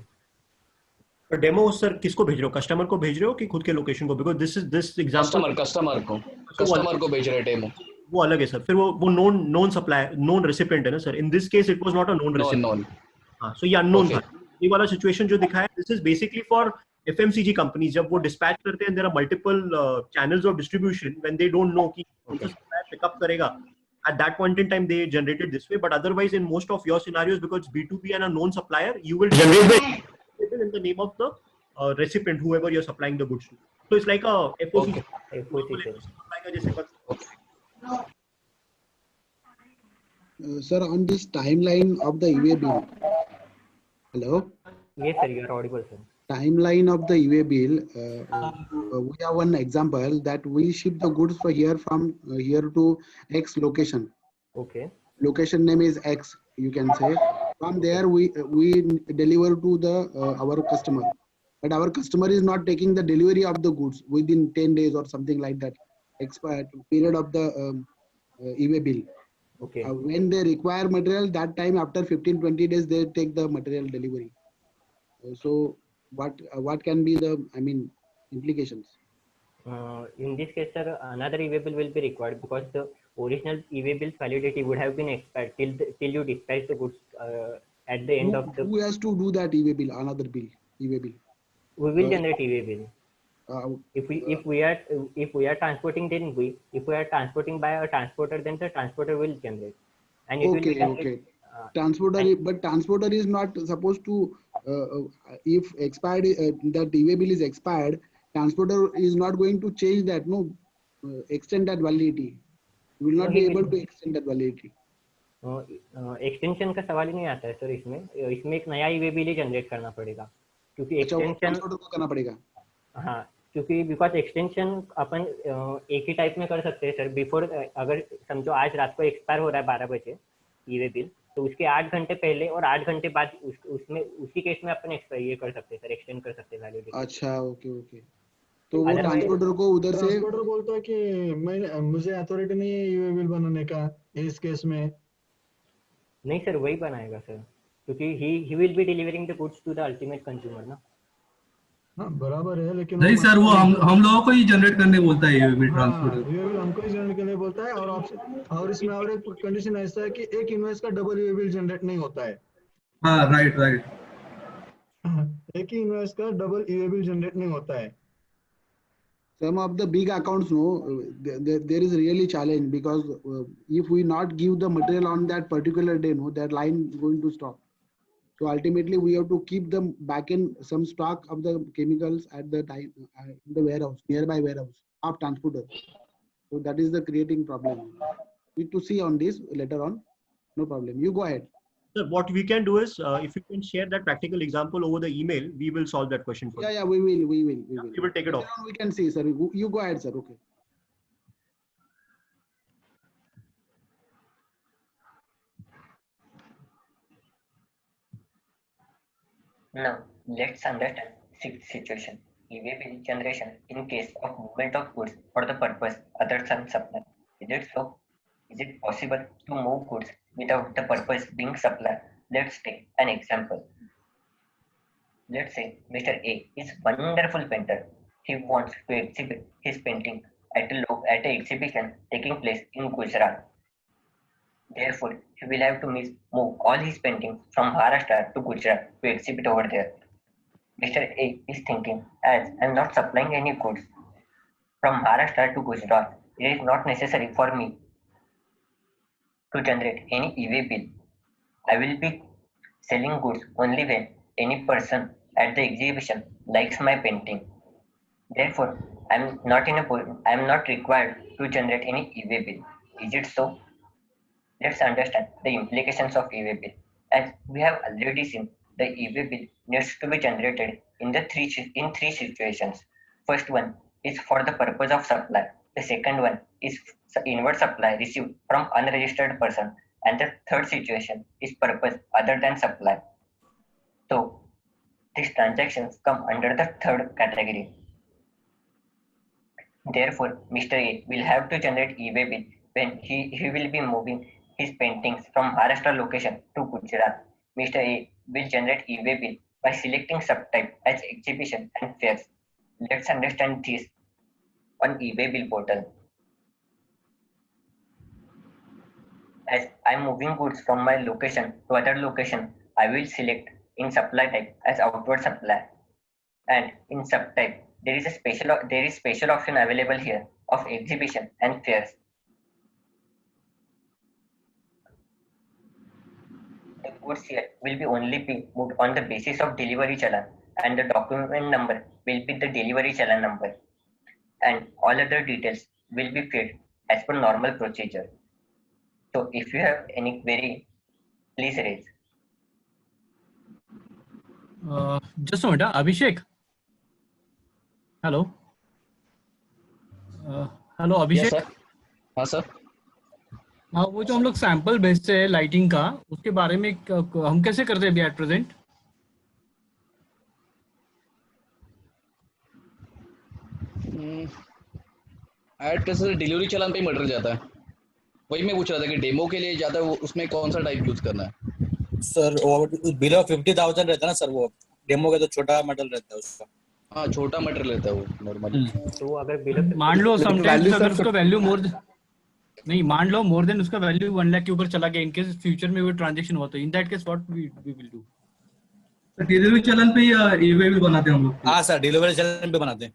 तो डेमो सर किसको भेज रहे हो? कस्टमर को भेज रहे हो कि खुद के लोकेशन को? बिकॉज दिस एग्जांपल कस्टमर को भेज रहे हैं डेमो. वो अलग है सर. फिर वो नोन सप्लायर, नोन रेसिपिएंट है ना sir. In this case it was not a known recipient. हाँ, सो ये अननोन था. ये वाला सिचुएशन जो दिखाया, this is basically for FMCG companies. जब वो डिस्पैच करते हैं, there are multiple channels of distribution. When they don't know कि कौन सा सप्लायर पिकअप करेगा, at that point in time they generated this way. But otherwise in most of your scenarios, because B2B and a known supplier, you will generate the in the name of the recipient, whoever you're supplying the goods to. So it's like a FOC. Sir, on this timeline of the e-way bill. Hello? Yes sir, you are audible sir. Timeline of the e-way bill. We have one example that we ship the goods from here to X location. Okay. Location name is X, you can say. From there we deliver to the our customer. But our customer is not taking the delivery of the goods within 10 days or something like that. Expired period of the e-way bill. Okay. When they require material, that time after 15-20 days they take the material delivery. So what can be the implications? In this case sir, another e-way bill will be required, because the original e-way bill's validity would have been expired till you dispatch the goods at the end of the. Who has to do that e-way bill? Another bill, e-way bill. We will generate e-way bill. If we are transporting, then if we are transporting by a transporter, then the transporter will generate. And it will be okay. But transporter is not supposed to. If expired, that e-way bill is expired, transporter is not going to change that. Extend that validity. You will not be able to extend that validity. Extension का सवाल ही नहीं आता है sir. इसमें एक नया e-way bill generate करना पड़ेगा, क्योंकि एक्सटेंशन को करना पड़ेगा. हाँ, क्योंकि बिकॉज एक्सटेंशन अपन एक ही टाइप में कर सकते हैं सर. बिफोर, अगर समझो आज रात को एक्सपायर हो रहा है 12 बजे ई-वे बिल, तो उसके 8 घंटे पहले और 8 घंटे बाद उसमें उसी केस में अपन ये कर सकते हैं सर, एक्सटेंड कर सकते हैं वैलिडिटी. अच्छा, ओके. तो वो ट्रांसपोर्टर को उधर से ट्रांसपोर्टर बोलता है कि मुझे अथॉरिटी नहीं है ई-वे बिल बनाने का इस केस में. नहीं सर, वही बनाएगा सर, क्योंकि he will be delivering the goods to the ultimate consumer ना. हाँ बराबर है, लेकिन नहीं सर, वो हम लोगों को ही जनरेट करने बोलता है ये ट्रांसपोर्टर. ये बिल हमको ही जनरेट करने बोलता है. और इसमें और एक कंडीशन ऐसा है कि एक इनवॉइस का डबल ये बिल जनरेट नहीं होता है. हाँ, राइट. एक ही इनवॉइस का डबल ये बिल जनरेट नहीं होता है. Some of the big accounts, there is really challenge, because if we not give the material on that particular day, that line is going to stop. So ultimately we have to keep them back in some stock of the chemicals at the time in the warehouse, nearby warehouse of transporter. So that is the creating problem. Need to see on this later on. No problem. You go ahead. Sir, what we can do is, if you can share that practical example over the email, we will solve that question for you. Yeah, we will. We will take it off. We can see, sir. You go ahead, sir. Okay. Now, let's understand situation. E-way bill generation in case of movement of goods for the purpose other than supply. Is it so? Is it possible to move goods without the purpose being supply? Let's take an example. Let's say Mr. A is wonderful painter. He wants to exhibit his painting at an exhibition taking place in Gujarat. Therefore, he will have to move all his paintings from Maharashtra to Gujarat to exhibit over there. Mr. A is thinking, as I am not supplying any goods from Maharashtra to Gujarat, it is not necessary for me to generate any e-way bill. I will be selling goods only when any person at the exhibition likes my painting. Therefore, I am not required to generate any e-way bill. Is it so? Let's understand the implications of e-way bill. As we have already seen, the e-way bill needs to be generated in three situations. First one is for the purpose of supply. The second one is inward supply received from unregistered person. And the third situation is purpose other than supply. So, these transactions come under the third category. Therefore, Mr. A will have to generate e-way bill when he will be moving his paintings from Maharashtra location to Gujarat. Mr. A will generate e-way bill by selecting subtype as exhibition and fairs. Let's understand this on e-way bill portal. As I'm moving goods from my location to other location, I will select in supply type as outward supply, and in subtype there is special option available here of exhibition and fairs. The goods here will be only be moved on the basis of delivery challan, and the document number will be the delivery challan number, and all other details will be fed as per normal procedure. So if you have any query, please raise. Just a minute, Abhishek. Hello. Hello, Abhishek. Yes, sir. हाँ sir. हाँ, वो जो हम लोग sample भेजते हैं lighting का, उसके बारे में हम कैसे करते हैं अभी at present? At present delivery challan पे मटेरियल जाता है. वही मैं पूछ रहा था कि डेमो के लिए जाता है, उसमें कौन सा टाइप यूज करना है? सर बिलो 50,000 रहता है ना सर, वो डेमो का तो छोटा मटेरियल रहता है उसका. हाँ, छोटा मटेरियल रहता है वो नॉर्मली. तो अगर मान लो समटाइम्स अगर उसका वैल्यू मान लो मोर देन उसका वैल्यू 1 लाख के ऊपर चला गया, इनकेस फ्यूचर में वो ट्रांजैक्शन हुआ तो in that case what we will do? Delivery challan पे या ई-वे बिल बनाते हैं हम लोग? हाँ सर, डिलीवरी चलन पे बनाते हैं.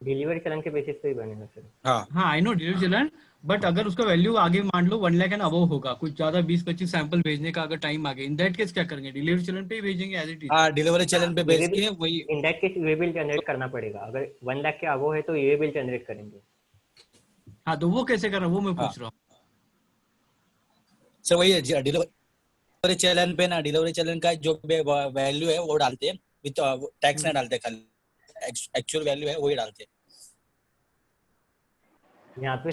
डिलीवरी चलन के बेसिस पे ही बनेगा सर. हाँ आई नो डिलीवरी चलन, बट अगर उसका वैल्यू आगे मान लो 1 लाख एंड अबव होगा, कुछ ज्यादा 20-25 सैंपल भेजने का अगर टाइम आगे, इन दैट केस क्या करेंगे? डिलीवरी चलन पे ही भेजेंगे एज इट इज? हाँ, डिलीवरी चलन पे भेज के वही. इन that case e-way bill generate करना पड़ेगा. अगर 1 लाख के अबव है तो ई-वे बिल जनरेट करेंगे. हाँ, तो वो कैसे करना, वो मैं पूछ रहा हूँ सर. वही डिलीवरी चलन पे ना, डिलीवरी चलन का जो वैल्यू है वो डालते हैं, विद टैक्स ना डालते, खाली एक्चुअल वैल्यू है वही डालते हैं. यहाँ पे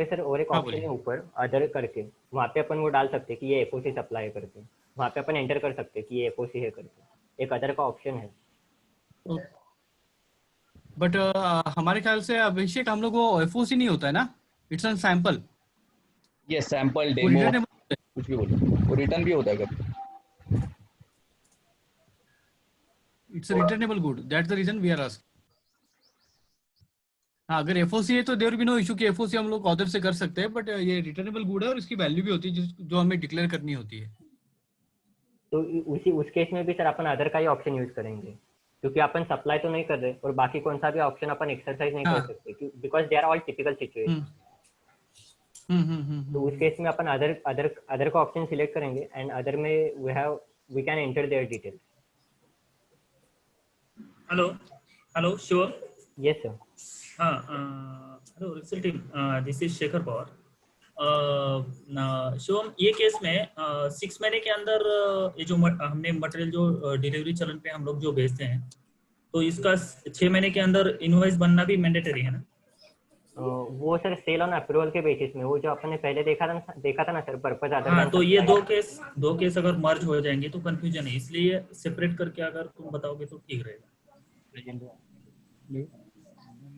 सर और एक ऑप्शन है ऊपर अदर करके, वहाँ पे अपन वो डाल सकते हैं कि ये एफओसी सप्लाई करके, वहाँ पे अपन एंटर कर सकते हैं कि ये एफओसी है करके, एक अदर का ऑप्शन है. बट हमारे ख्याल से अभिषेक हम लोग वो एफओसी नहीं होता है ना, इट्स अ सैंपल. ये सैंपल डेमो कुछ भी बोलो, वो रिटर्न भी होता है कभी. It's a returnable good, that's the reason we are asking. हाँ, अगर एफओसी है तो देयर बी नो इशू कि एफओसी हम लोग ऑर्डर से कर सकते हैं, बट ये रिटर्नेबल गुड है और इसकी वैल्यू भी होती है जो हमें डिक्लेयर करनी होती है. तो उस केस में भी सर अपन अदर का ही ऑप्शन यूज करेंगे, क्योंकि अपन सप्लाई तो नहीं कर रहे और बाकी कौन सा भी ऑप्शन अपन एक्सरसाइज नहीं कर सकते, because they are all typical situation. तो उस केस में अपन अदर का ऑप्शन सिलेक्ट करेंगे एंड अदर में we can enter their details. Hello Shiv. Yes sir. Hello Rexel team, this is Shekhar Pawar. Shivam, ये केस में 6 महीने के अंदर ये जो हमने मटेरियल जो डिलीवरी चलन पे हम लोग जो भेजते हैं, तो इसका 6 महीने के अंदर इनवॉइस बनना भी मैंडेटरी है ना? वो सर सेल ऑन अप्रूवल के बेसिस में, वो जो अपन ने पहले देखा था ना सर, पर्पस अदर हाँ, तो ये दो केस अगर मर्ज हो जाएंगे तो कंफ्यूजन है, इसलिए सेपरेट करके अगर तुम बताओगे तो ठीक रहेगा,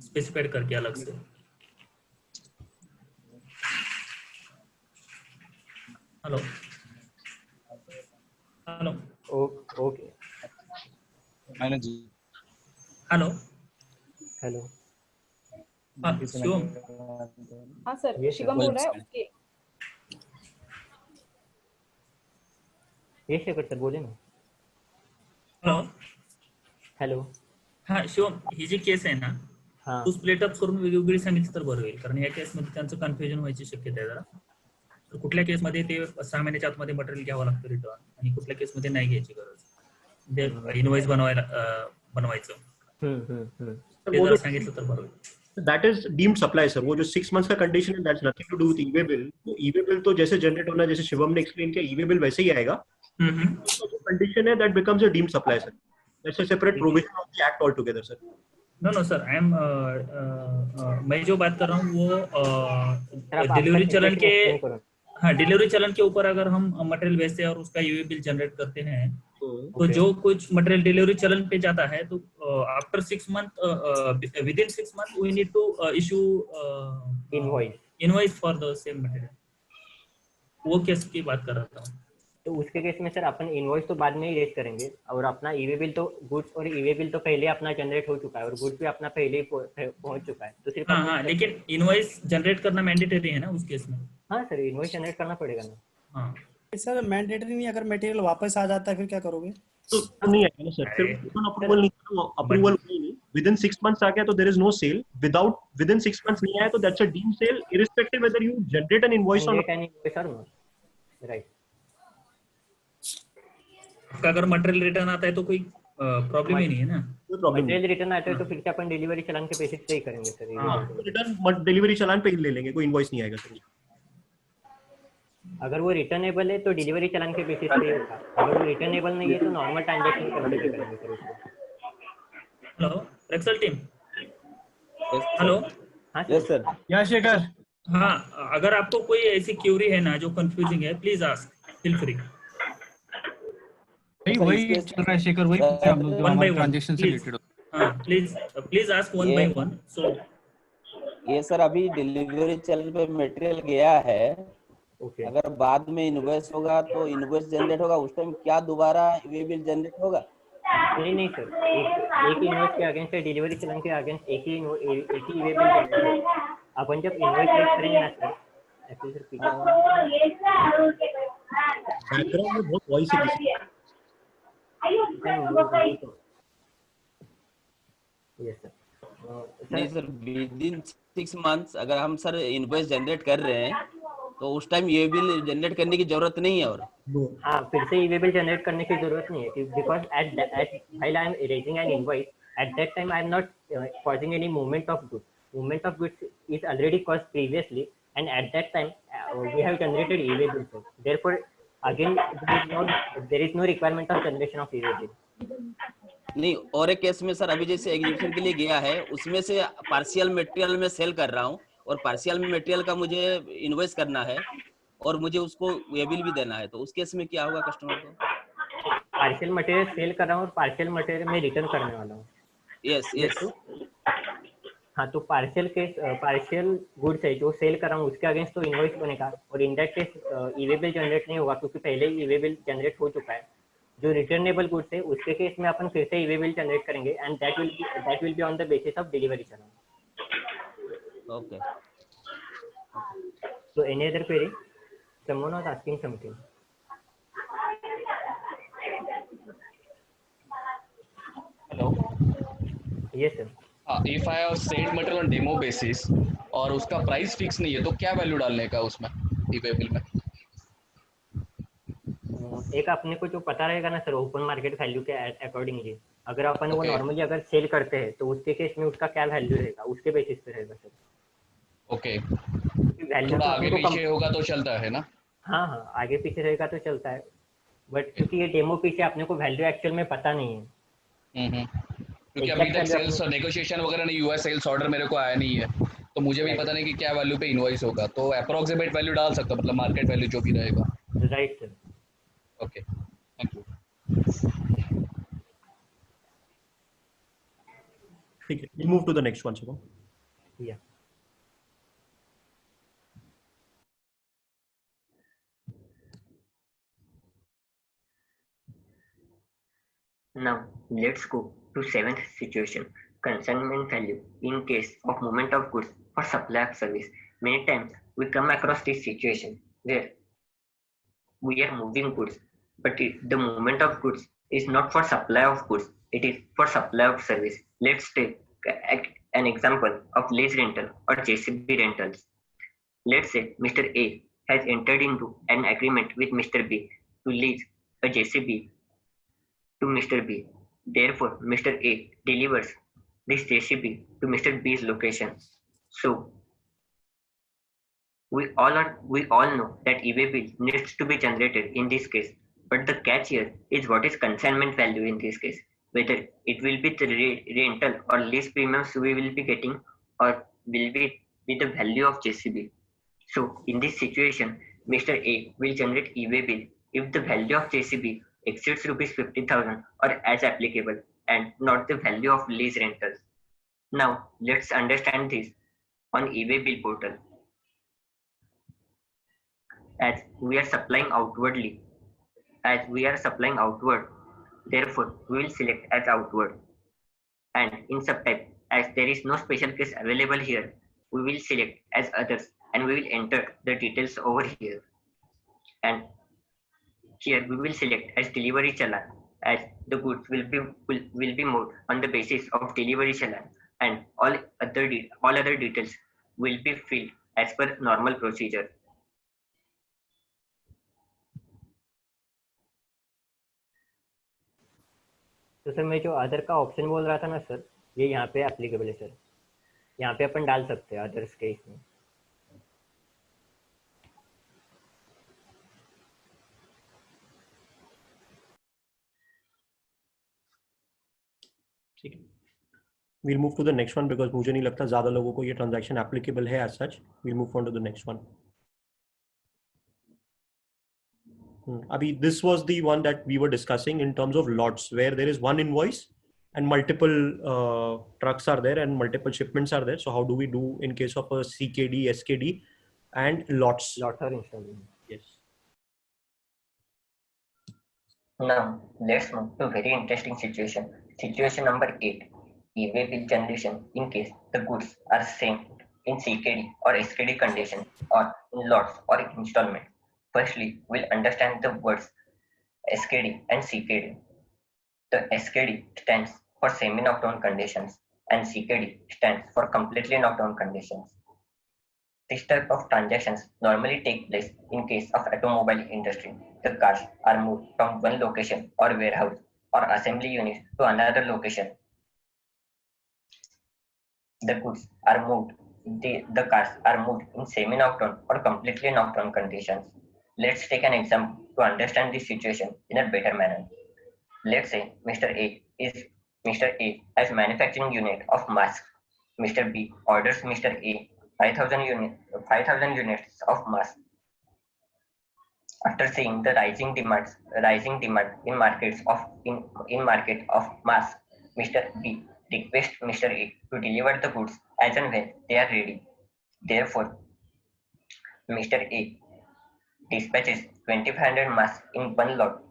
स्पेसिफाइड करके अलग से। Hello hello okay hello hello हाँ शिवम। हाँ सर, शिवम बोल रहा है। ओके ये शेखर सर बोले ना। हेलो हॅलो हा शिवम, ही जी केस आहे ना, तू स्प्लिट अप करून वेगवेगळी सांगितली तर बरं होईल, कारण या केसमध्ये त्यांचं कन्फ्युजन व्हायची शक्यता आहे जरा. तर कुठल्या केसमध्ये ते 6 महिन्याच्या आतमध्ये मटेरियल घ्यावं लागतं रिटर्न, आणि कुठल्या केसमध्ये नाही घ्यायची गरज, इनवॉइस बनवायचं ते जर सांगितलं तर बरं होईल. That is deemed supply sir. वो जो 6 months का कंडीशन है, that's nothing to do with e-way bill. तो e-way bill तो जैसे जनरेट होना, जैसे शिवम ने एक्सप्लेन किया, e-way bill वैसे ही आएगा. तो जो कंडीशन है that becomes a deemed supply sir. That's a separate provision of the act altogether sir. No sir, I am मैं जो बात कर रहा हूँ वो डिलीवरी चलन के, हाँ डिलीवरी चलन के ऊपर अगर हम मटेरियल भेजते हैं और उसका ईवे बिल जनरेट करते हैं, तो जो कुछ मटेरियल डिलीवरी चलन पे जाता है, तो after 6 month, with 6 month we need to issue invoice for the same material. वो केस की बात कर रहा था. तो उसके केस में सर अपन इनवॉइस तो बाद में ही रेज करेंगे, और अपना ईवे बिल तो गुड्स और ईवे बिल तो पहले अपना जनरेट हो चुका है, और गुड्स भी अपना पहले ही पहुंच चुका है. तो सिर्फ हाँ, लेकिन इनवॉइस जनरेट करना मैंडेटरी है ना उस केस में. हाँ सर, इनवॉइस जनरेट करना पड़ेगा ना. हाँ सर मैंडेटरी नहीं, अगर मटेरियल वापस आ जाता है फिर क्या करोगे? तो नहीं आएगा ना सर, फिर अप्रूवल नहीं, अप्रूवल नहीं, विदिन 6 मंथ्स आ गया तो there is no sale. Within 6 months नहीं आया तो that's a deemed sale, irrespective whether you generate an invoice और नॉट. राइट. अगर मटेरियल रिटर्न आता है तो कोई प्रॉब्लम ही नहीं है ना. मटेरियल रिटर्न आता है तो फिर से अपन डिलीवरी चलान के बेसिस पे ही करेंगे सर. हां, रिटर्न डिलीवरी चलान पे ही ले लेंगे, कोई इनवॉइस नहीं आएगा सर. अगर वो रिटर्नेबल है तो डिलीवरी चलान के बेसिस पे होगा, अगर वो रिटर्नेबल नहीं है तो नॉर्मल ट्रांजैक्शन करके करेंगे सर उसको. Hello Excel team. हेलो हाँ यस सर. या शेखर. हाँ, अगर आपको कोई ऐसी क्यूरी है ना जो कंफ्यूजिंग है, प्लीज आस्क, फील फ्री. वही चल रहा है शेखर, वही हम लोग वन बाय वन ट्रांजैक्शन से रिलेटेड. हाँ please ask one by one. So ये सर अभी डिलीवरी चलन पे मटेरियल गया है, अगर बाद में इनवॉइस होगा तो इनवॉइस जनरेट होगा, उस टाइम क्या दोबारा ईवे बिल जनरेट होगा? नहीं सर, एक इनवॉइस के अगेंस्ट डिलीवरी चलन के अगेंस्ट एक ही ईवे बिल जनरेट होगा. अपन जब इनवॉइस रेज करेंगे ना सर, ऐसे सर बैकग्राउंड में बहुत वॉइस है. नहीं सर, विदिन 6 मंथ्स अगर हम सर इनवॉइस जनरेट कर रहे हैं तो उस टाइम ये बिल जनरेट करने की जरूरत नहीं है. और हाँ, फिर से ईवे बिल जनरेट करने की जरूरत नहीं है, because at while I am raising an invoice, at that time I am not causing any movement of goods. Movement of goods is already caused previously, and at that time we have generated e-way bill. Therefore again there is no requirement of generation of e-way bill. नहीं, और एक case में sir अभी जैसे exhibition के लिए गया है, उसमें से पार्शियल मटेरियल में सेल कर रहा हूँ और पार्शियल मटेरियल का मुझे इनवॉइस करना है और मुझे उसको वे बिल भी देना है, तो उस केस में क्या होगा कस्टमर को? पार्शियल मटेरियल सेल कर रहा हूँ और पार्शियल मटेरियल में रिटर्न करने वाला हूँ. यस. हाँ, तो पार्शियल गुड्स है जो सेल कर रहा हूँ उसके अगेंस्ट तो इनवॉइस बनेगा, और इन that case e-way bill generate नहीं होगा क्योंकि पहले ही ईवे बिल जनरेट हो चुका है. जो रिटर्नेबल गुड्स है उसके केस में अपन फिर से ईवे बिल जनरेट करेंगे, and that will be on the basis of delivery चलन. Okay. So any other query? Someone was asking something. Hello. Yes sir. If I have sent material on demo basis और उसका price fix नहीं है तो क्या value डालने का उसमें ईवे बिल में? एक अपने को जो पता रहेगा ना सर ओपन मार्केट वैल्यू के अकॉर्डिंगली, अगर अपन वो नॉर्मली अगर सेल करते हैं तो उसके केस में उसका क्या वैल्यू रहेगा उसके बेसिस पे रहेगा सर. ओके. वैल्यू थोड़ा आगे पीछे होगा तो चलता है ना? हाँ, आगे पीछे रहेगा तो चलता है, बट क्योंकि ये डेमो पीछे अपने को वैल्यू एक्चुअल में पता नहीं है. क्योंकि अभी तक सेल्स नेगोशिएशन वगैरह नहीं हुआ, सेल्स ऑर्डर मेरे को आया नहीं है, तो मुझे भी पता नहीं कि क्या वैल्यू पे इनवॉइस होगा, तो अप्रोक्सीमेट वैल्यू डाल सकता, मतलब मार्केट वैल्यू जो भी रहेगा। Right sir. Okay, thank you. ठीक है, we'll move to the next one, Shubham. Yeah. Now let's go to seventh situation, consignment value in case of movement of goods for supply of service. Many times we come across this situation where we are moving goods, but the movement of goods is not for supply of goods, it is for supply of service. Let's take an example of lease rental or JCB rentals. Let's say Mr. A has entered into an agreement with Mr. B to lease a JCB to Mr. B. Therefore, Mr. A delivers this JCB to Mr. B's location. So we all know that e-way bill needs to be generated in this case. But the catch here is what is consignment value in this case. Whether it will be the rental or lease premiums we will be getting, or will be with the value of JCB. So in this situation, Mr. A will generate e-way bill if the value of JCB exceeds rupees 50,000 or as applicable, and not the value of lease rentals. Now let's understand this on e-way bill portal. As we are supplying outward, therefore we will select as outward, and in subtype, as there is no special case available here, we will select as others, and we will enter the details over here. And here we will select as delivery challan, as the goods will be moved on the basis of delivery challan, and all other details will be filled as per normal procedure. तो sir मैं जो other का option बोल रहा था ना sir, ये यहाँ पे एप्लीकेबल है सर, यहाँ पे अपन डाल सकते हैं अदर्स के इसमें। ठीक है, we'll move to the next one because मुझे नहीं लगता ज़्यादा लोगों को ये transaction applicable है as such. We'll move on to the next one. Abhi, this was the one that we were discussing in terms of lots, where there is one invoice and multiple trucks are there and multiple shipments are there. So how do we do in case of a CKD, SKD and lots? Lots are installed. Yes. Now let's move to a very interesting situation. Situation number 8, e-way bill generation in case the goods are sent in CKD or SKD condition or in lots or installment. Firstly, we'll understand the words SKD and CKD. The SKD stands for semi-knockdown conditions and CKD stands for completely knockdown conditions. This type of transactions normally take place in case of automobile industry. The cars are moved from one location or warehouse or assembly unit to another location. The goods are moved, the cars are moved in semi-knockdown or completely knockdown conditions. Let's take an example to understand this situation in a better manner. Let's say Mr. A has manufacturing unit of masks. Mr. B orders Mr. A 5,000 units of masks. After seeing the rising demand in market of masks, Mr. B requests Mr. A to deliver the goods as and when they are ready. Therefore, Mr. A dispatches 2,500 masks in one lot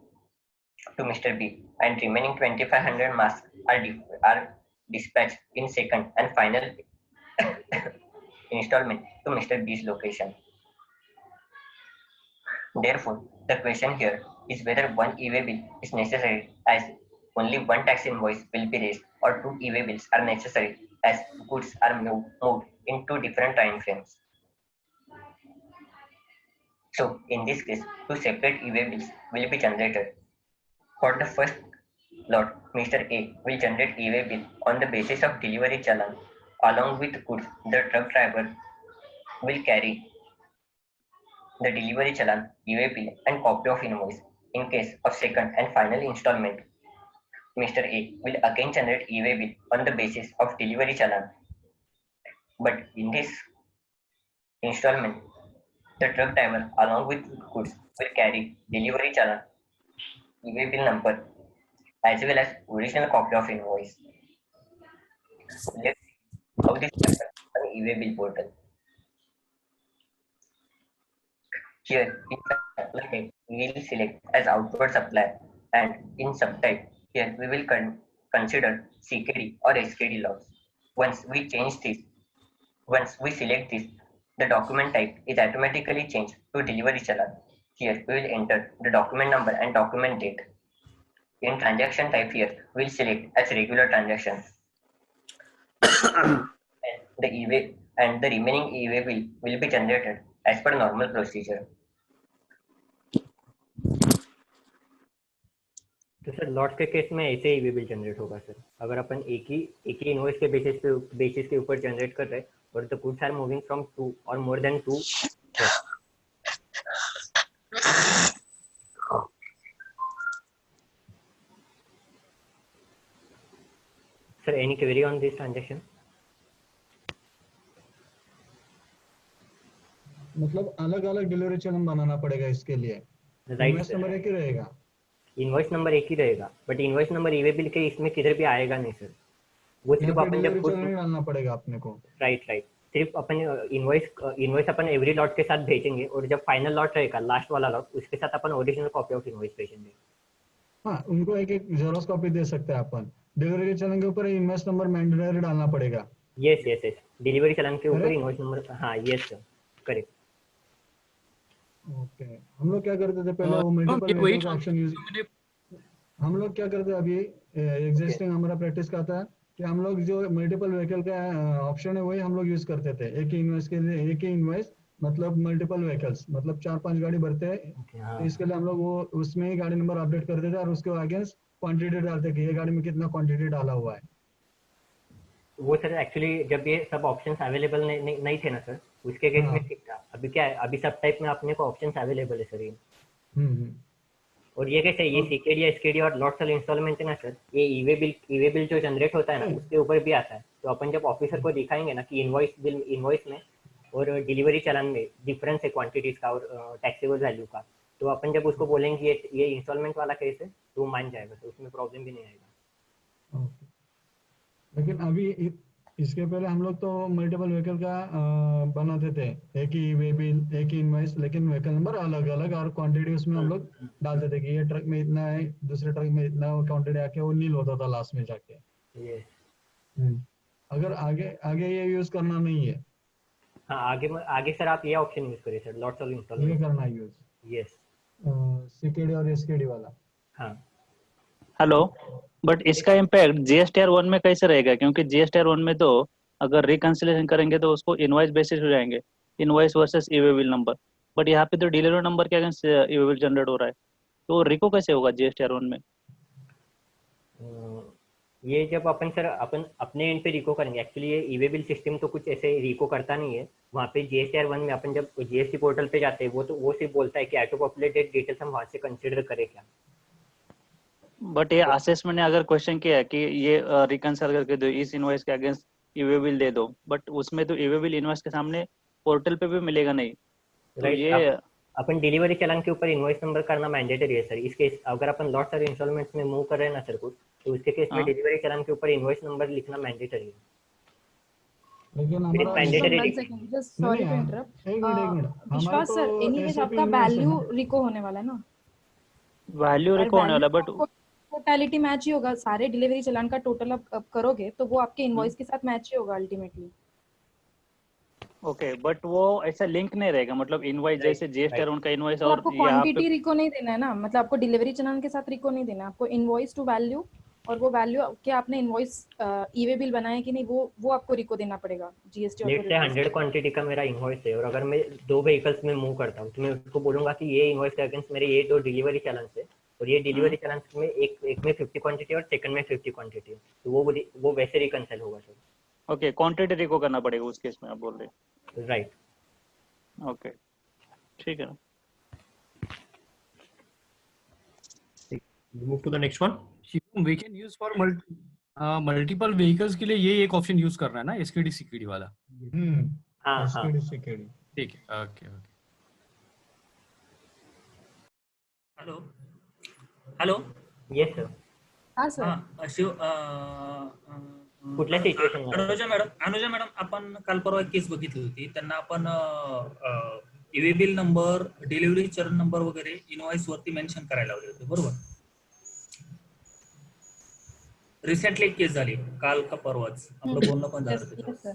to Mr. B, and remaining 2,500 masks are dispatched in second and final installment to Mr. B's location. Therefore, the question here is whether one e-way bill is necessary, as only one tax invoice will be raised, or two e-way bills are necessary as goods are moved in two different time frames. So in this case, two separate e-way bills will be generated. For the first lot, Mr. A will generate e-way bill on the basis of delivery challan. Along with goods, the truck driver will carry the delivery challan, e-way bill and copy of invoice. In case of second and final installment, Mr. A will again generate e-way bill on the basis of delivery challan. But in this installment, the truck driver along with goods will carry delivery challan, e-way bill number, as well as original copy of invoice. Let's see how this happens on e-way bill portal. Here, in supply type, we will select as outward supplier, and in subtype, here we will consider CKD or SKD logs. Once we select this, the document type is automatically changed to delivery challan. Here we will enter the document number and document date. In transaction type here, we'll select as regular transaction. And the e-way and the remaining e-way bill will be generated as per normal procedure. तो sir lot के case में ऐसे e-way bill generate होगा sir, अगर अपन एक ही invoice के basis के ऊपर जनरेट कर रहे हैं और the goods are moving from 2 और more than 2. Sir any query on this transaction? मतलब अलग अलग डिलीवरी चैनल बनाना पड़ेगा इसके लिए? इनवॉइस नंबर एक ही रहेगा? इनवॉइस नंबर एक ही रहेगा, but invoice number e-way bill के इसमें किधर भी आएगा नहीं सर, वो सिर्फ अपन जब खुद डालना पड़ेगा अपने को. राइट, सिर्फ अपन इनवॉइस अपन एवरी लॉट के साथ भेजेंगे और जब फाइनल लॉट रहेगा लास्ट वाला लॉट, उसके साथ अपन ओरिजिनल कॉपी ऑफ इनवॉइस भेजेंगे. हाँ, उनको एक जेरॉक्स कॉपी दे सकते हैं अपन. डिलीवरी चैनल के ऊपर इनवॉइस नंबर मैंडेटरी डालना पड़ेगा. यस, डिलीवरी चैनल के ऊपर इनवॉइस नंबर. हाँ यस सर, करेक्ट. ओके, हम लोग क्या करते थे पहले, वो मल्टीपल ऑप्शन यूज, हम लोग क्या करते हैं अभी एग्जिस्टिंग हमारा प्रैक्टिस का था कि हम लोग जो मल्टीपल व्हीकल का ऑप्शन है वही हम लोग यूज करते थे. एक ही इनवॉइस के लिए एक ही इनवॉइस, मतलब मल्टीपल व्हीकल्स, मतलब 4-5 गाड़ी भरते हैं तो इसके लिए हम लोग वो उसमें ही गाड़ी नंबर अपडेट करते थे और उसके अगेंस्ट क्वांटिटी डालते कि ये गाड़ी में कितना क्वांटिटी डाला हुआ है. वो सर एक्चुअली जब ये सब ऑप्शंस अवेलेबल नहीं थे ना सर, उसके केस में ठीक था. अभी क्या है, अभी सब टाइप में अपने को ऑप्शंस अवेलेबल है सर ये. और ये कैसे, ये सीकेडी एसकेडी और लॉट सेल इंस्टॉलमेंट है ना सर, ये ई-वे बिल जो जनरेट होता है ना उसके ऊपर भी आता है. तो अपन जब ऑफिसर को दिखाएंगे ना कि इनवॉइस में और डिलीवरी चलान में डिफरेंस है क्वांटिटीज का और टैक्सेबल वैल्यू का, तो अपन जब उसको बोलेंगे ये इंस्टॉलमेंट वाला केस है तो वो मान जाएगा, तो उसमें प्रॉब्लम भी नहीं आएगा. लेकिन अभी इसके पहले हम लोग तो मल्टीपल व्हीकल का बनाते थे, एक ही वे बिल एक ही इनवॉइस, लेकिन व्हीकल नंबर अलग अलग और क्वांटिटी उसमें हम लोग डालते थे कि ये ट्रक में इतना है, दूसरे ट्रक में इतना, क्वांटिटी आके वो नील होता था लास्ट में जाके. अगर आगे ये यूज करना नहीं है. हाँ, आगे सर आप ये ऑप्शन यूज करिए सर, लॉट सेल इंस्टॉलमेंट ये करना यूज. यस, सीकेडी और एसकेडी वाला. हाँ. हेलो, बट इसका इम्पैक्ट जीएसटीआर 1 में कैसे रहेगा? क्योंकि जीएसटीआर 1 में तो अगर रिकंसिलेशन करेंगे तो उसको इनवॉइस बेसिस हो जाएंगे, invoice versus e-way bill number. But यहाँ पे तो डिलीवरी नंबर के अगेंस्ट ई-वे बिल जनरेट हो रहा है, तो रिको कैसे होगा जीएसटीआर 1 में? ये जब अपन अपने एंड पे रिको करेंगे, एक्चुअली ये ई-वे बिल सिस्टम तो कुछ ऐसे रिको करता नहीं है. वहाँ पे जीएसटीआर 1 में अपन जब जीएसटी पोर्टल पे जाते हैं वो सिर्फ बोलता है कि ऑटो पॉपुलेटेड डिटेल्स हम वहाँ से कंसिडर करें क्या. बट ये असेसमेंट ने अगर क्वेश्चन किया है कि ये रिकंसिल करके दो, इस इनवॉइस के अगेंस्ट ई-वे बिल दे दो, बट उसमें तो ई-वे बिल इनवॉइस के सामने पोर्टल पे भी मिलेगा नहीं. तो ये अपन डिलीवरी चलान के ऊपर इनवॉइस नंबर करना मैंडेटरी है सर. इसके अगर अपन लॉट सेल इंस्टॉलमेंट्स में मूव कर रहे हैं ना सर कुछ, तो उसके केस में डिलीवरी चलान के ऊपर इनवॉइस नंबर लिखना मैंडेटरी है. लेकिन सॉरी टू इंटरप्ट, विश्वास सर, एनीवेज आपका वैल्यू रिको होने वाला है ना? वैल्यू रिको होने वाला, बट टोटलिटी मैच ही होगा. सारे डिलीवरी चलान का टोटल आप करोगे तो वो आपके इनवॉइस के साथ मैच ही होगा अल्टीमेटली. ओके, बट वो ऐसा लिंक नहीं रहेगा, मतलब इनवॉइस जैसे जीएसटीआर उनका इनवॉइस तो और आपको क्वांटिटी रिको नहीं देना है ना, मतलब आपको डिलीवरी चलान के साथ रिको नहीं देना, आपको इनवॉइस टू वैल्यू और वो वैल्यू क्या आपने इनवॉइस ई-वे बिल बनाया कि नहीं वो आपको रिको देना पड़ेगा जीएसटी. लेट से 100 क्वांटिटी का मेरा इनवॉइस है और अगर मैं 2 व्हीकल्स में मूव करता हूँ तो मैं उसको बोलूंगा कि ये इनवॉइस के अगेंस्ट मेरे ये 2 डिलीवरी चलान है और ये डिलीवरी चलान में एक में 50 क्वांटिटी और सेकंड में 50 क्वांटिटी, तो वो वैसे रिकंसिल होगा सर. ओके, क्वांटिटी रिको करना पड़ेगा उस केस में आप बोल रहे. राइट. ओके, ठीक है. Move to the next one. We can use for multiple vehicles के लिए ये एक ऑप्शन यूज करना है ना, एसकेडी सीकेडी वाला. हाँ हाँ सीकेडी ठीक है, okay okay. Hello hello yes sir. हा सर. हा शिव कुठल्या सिच्युएशन अनुजा मॅडम आपण काल परवा एक केस बघितली होती. त्यांना आपण ईवे बिल नंबर, डिलिव्हरी चरण नंबर वगैरे इनवॉइस वरती मेन्शन करायला लावले होते, बरोबर? रिसेंटली एक केस झाली काल का परवाच, आपलं बोलणं पण झालं त्याच्यावर.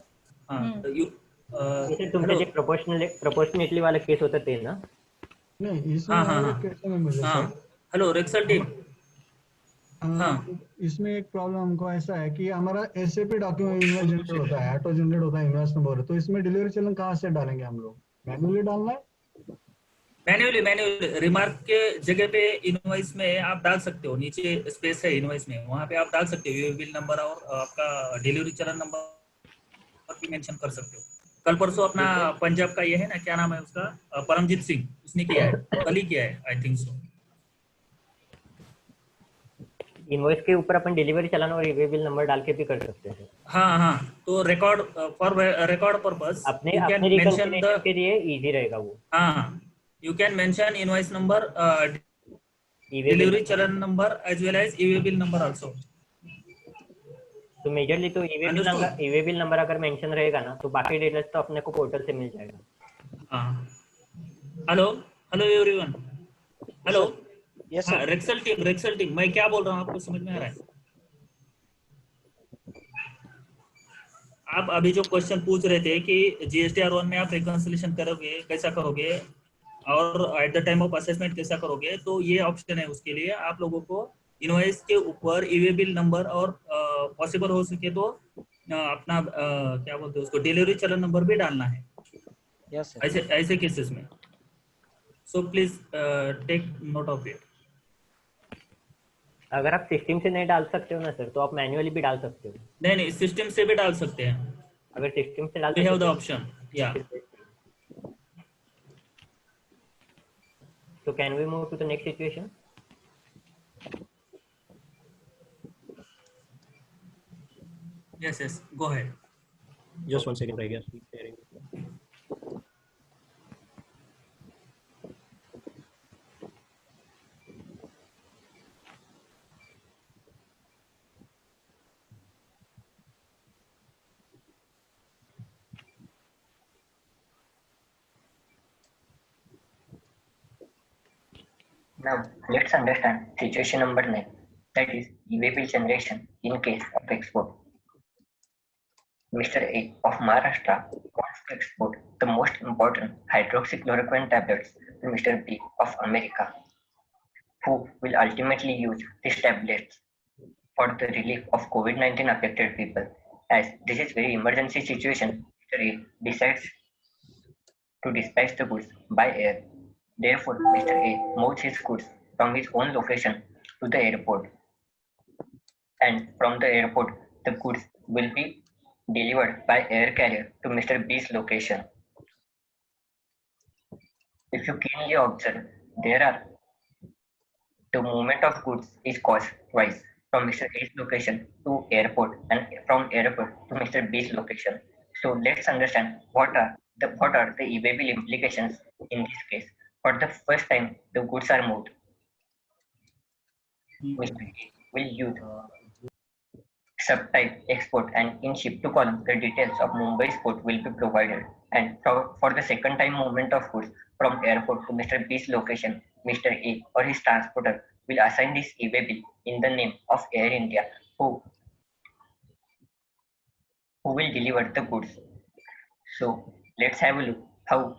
हा तर तुमचं जे प्रपोर्शनेटली वाला केस होता ते ना? नहीं, इसमें और एक क्वेश्चन है मुझे सर. Hello रेक्सल team. इसमें एक प्रॉब्लम हमको ऐसा है कि हमारा एसएपी डॉक्यूमेंट इनवॉइस जनरेट होता है, ऑटो जनरेट होता है इनवॉइस नंबर, तो इसमें डिलीवरी चलन कहाँ से डालेंगे हम लोग? मैन्युअली डालना है? मैन्युअली रिमार्क के जगह पे इनवॉइस में आप डाल सकते हो, नीचे स्पेस है इनवॉइस में, वहां पे आप डाल सकते हो ईवे बिल नंबर और आपका डिलीवरी चलन नंबर भी मेंशन कर सकते हो. कल परसों अपना पंजाब का ये है ना, क्या नाम है उसका, परमजीत सिंह, उसने किया है, कल ही किया है आई थिंक सो. इनवॉइस के ऊपर अपन डिलीवरी चलाना और ईवे बिल नंबर डाल के भी कर सकते हैं. हाँ, तो रिकॉर्ड फॉर रिकॉर्ड पर्पस अपने रिकॉग्निशन के लिए इजी रहेगा वो. हाँ, you can mention invoice number, delivery चलन number as well as e-way bill number also. तो मेजरली तो ईवे बिल नंबर अगर मेंशन रहेगा ना, तो बाकी डिटेल्स तो अपने को पोर्टल से मिल जाएगा. हाँ, hello everyone. Hello. Yes sir. Rexel team, मैं क्या बोल रहा हूँ आपको समझ में आ रहा है? आप अभी जो क्वेश्चन पूछ रहे थे कि GSTR 1 में आप रिकंसिलिएशन करोगे, कैसा करोगे और at the time of assessment कैसा करोगे, तो ये ऑप्शन है. उसके लिए आप लोगों को इनवॉइस के ऊपर ईवे बिल नंबर और पॉसिबल हो सके तो अपना क्या बोलते हैं उसको, डिलीवरी चलन नंबर भी डालना है. Yes sir. ऐसे केसेस में. So please take note of it. अगर आप सिस्टम से नहीं डाल सकते हो ना सर, तो आप मैन्युअली भी डाल सकते हो. नहीं, सिस्टम से भी डाल सकते हैं. अगर सिस्टम से डाल वी हैव द ऑप्शन. या so can we move to the next situation? Yes, go ahead. Just 1 second, I guess. Now let's understand situation number 9, that is e-way bill generation in case of export. Mr. A of Maharashtra wants to export the most important hydroxychloroquine tablets to Mr. B of America, who will ultimately use these tablets for the relief of COVID-19 affected people. As this is very emergency situation, Mr. A decides to dispatch the goods by air. Therefore, Mr. A moves his goods from his own location to the airport, and from the airport, the goods will be delivered by air carrier to Mr. B's location. If you keenly observe, the movement of goods is caused twice, from Mr. A's location to airport and from airport to Mr. B's location. So let's understand what are the e-way bill implications in this case. For the first time, the goods are moved. Mr. A will use subtype export, and in ship to column, the details of Mumbai's port will be provided. And for the second time movement of goods from airport to Mr. B's location, Mr. A or his transporter will assign this e-way bill in the name of Air India, who will deliver the goods. So let's have a look how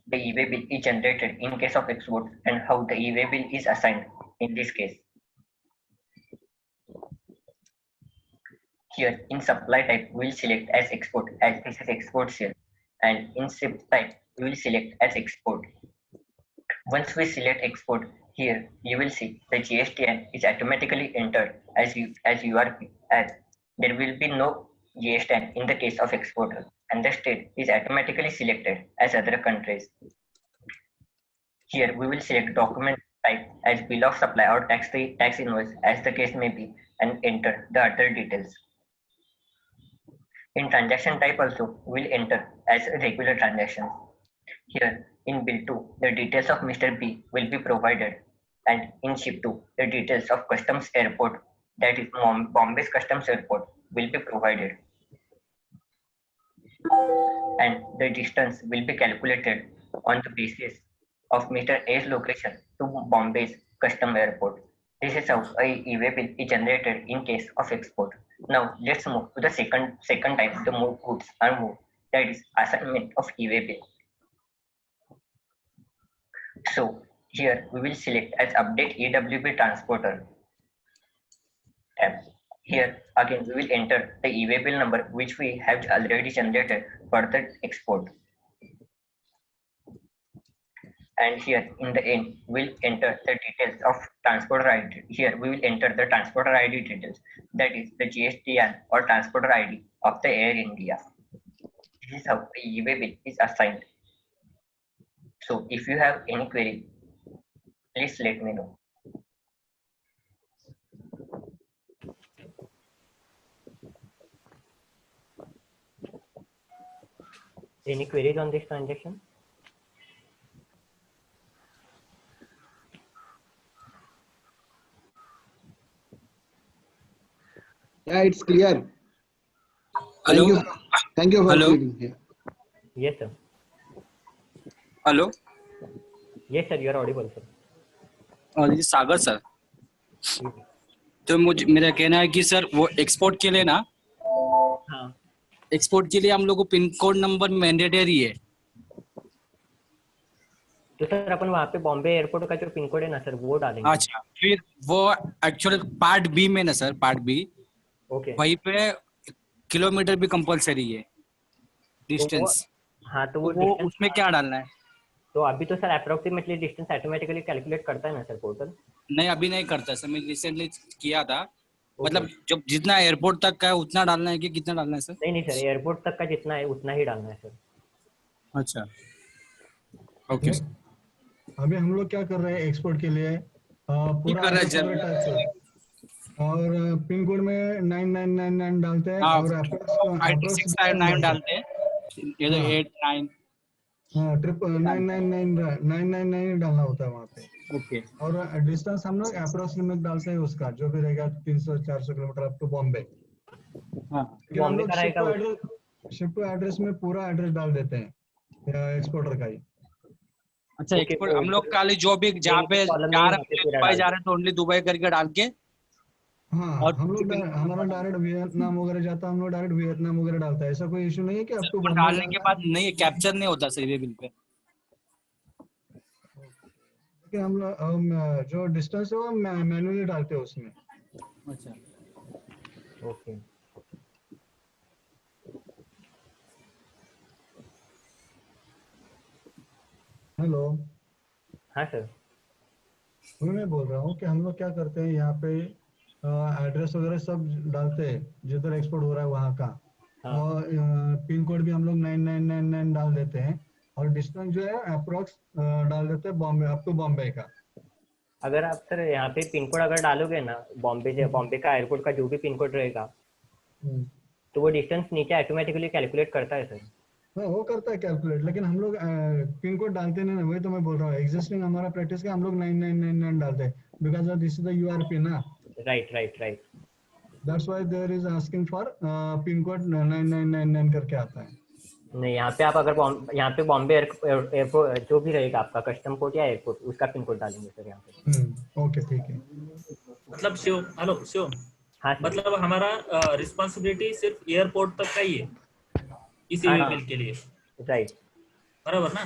the e-way bill is generated in case of export and how the e-way bill is assigned in this case. Here in supply type, we will select as export, as this is export sale, and in ship type, we will select as export. Once we select export, here you will see the GSTN is automatically entered as URP, as there will be no GSTN in the case of exporter, and the state is automatically selected as other countries. Here we will select document type as bill of supply or tax invoice as the case may be, and enter the other details. In transaction type also, we'll enter as regular transactions. Here in bill 2, the details of Mr. B will be provided, and in ship 2, the details of customs airport, that is Bombay's customs airport, will be provided. And the distance will be calculated on the basis of Mr. A's location to Bombay's custom airport. This is how a e-way bill is generated in case of export. Now let's move to the second type the goods are moved, that is assignment of e-way bill. So here we will select as update EWB transporter tab. Here again we will enter the e-way bill number which we have already generated for the export. And here in the end we'll enter the details of transporter ID. Here we will enter the transporter ID details, that is the GSTN or transporter ID of the Air India. This is how the e-way bill is assigned. So if you have any query, please let me know. Any queries on this transaction? Yeah, it's clear. Hello. Thank you for Hello. clearing here. Yes, sir. Hello Yes, sir. You are audible, sir. और ये सागर sir, तो मुझे मेरा कहना है कि sir वो export के लिए ना, हाँ, एक्सपोर्ट के लिए हम लोग को पिन कोड नंबर मैंडेटरी है। तो सर अपन वहाँ पे बॉम्बे एयरपोर्ट का जो पिन कोड है ना सर वो डालेंगे। अच्छा, फिर वो एक्चुअल पार्ट बी में ना सर, पार्ट बी ओके, वहीं पे किलोमीटर भी कंपलसरी है डिस्टेंस। हाँ तो वो distance, उसमें क्या डालना है? तो अभी तो sir approximately distance automatically calculate करता है ना सर पोर्टल? नहीं, अभी नहीं करता सर, मैं रिसेंटली किया था। मतलब जब जितना एयरपोर्ट तक का है उतना डालना है कि कितना डालना है सर? नहीं सर, एयरपोर्ट तक का जितना है उतना ही डालना है सर। अच्छा, ओके। अभी हम लोग क्या कर रहे हैं एक्सपोर्ट के लिए पूरा और पिन कोड में 9999 डालते हैं और अप्रोक्स 659 डालते हैं, ये तो 89 999 डालना होता है वहाँ पे। ओके। और डिस्टेंस हम लोग अप्रोक्सीमेट डालते हैं उसका जो भी रहेगा 300-400 किलोमीटर अप टू बॉम्बे। हम लोग शिप टू एड्रेस में पूरा एड्रेस डाल देते हैं एक्सपोर्टर का ही। अच्छा, एक्सपोर्ट हम लोग खाली जो भी जहाँ पे दुबई जा रहे हैं तो ओनली दुबई करके डाल के, हाँ, और हम लोग हमारा डायरेक्ट वियतनाम वगैरह जाता है, हम लोग डायरेक्ट वियतनाम वगैरह डालता है। ऐसा कोई इशू नहीं है कि अब तो डालने के बाद नहीं कैप्चर नहीं होता सही बिल पे, लेकिन हम लोग जो डिस्टेंस है वो मैनुअली डालते हैं उसमें। अच्छा, ओके। हेलो, हाँ सर, मैं बोल रहा हूँ कि हम लोग क्या करते हैं यहाँ पे एड्रेस वगैरह सब डालते हैं जिधर एक्सपोर्ट हो रहा है वहाँ का, और पिन कोड भी हम लोग 9999 डाल देते हैं और डिस्टेंस जो है अप्रोक्स डाल देते हैं बॉम्बे अप टू बॉम्बे का। अगर आप सर यहाँ पे पिन कोड अगर डालोगे ना बॉम्बे का एयरपोर्ट का जो भी पिन कोड रहेगा तो वो डिस्टेंस नीचे ऑटोमेटिकली कैलकुलेट करता है सर। हाँ, वो करता है कैलकुलेट, लेकिन हम लोग पिन कोड डालते नहीं ना, वही तो मैं बोल रहा हूँ। एग्जिस्टिंग हमारा प्रैक्टिस का हम लोग 9999 डालते हैं because this is the URP ना। Right. That's why there is asking for pin code 9999 करके आता है। नहीं, यहाँ पे आप अगर यहाँ पे बॉम्बे एयरपोर्ट जो भी रहेगा आपका कस्टम पोर्ट या एयरपोर्ट उसका पिन कोड डालेंगे सर यहाँ पे। ओके, ठीक है। मतलब शिव, हेलो शिव, हाँ, मतलब हमारा रिस्पॉन्सिबिलिटी सिर्फ एयरपोर्ट तक का ही है इस ईमेल के लिए, राइट? बराबर ना?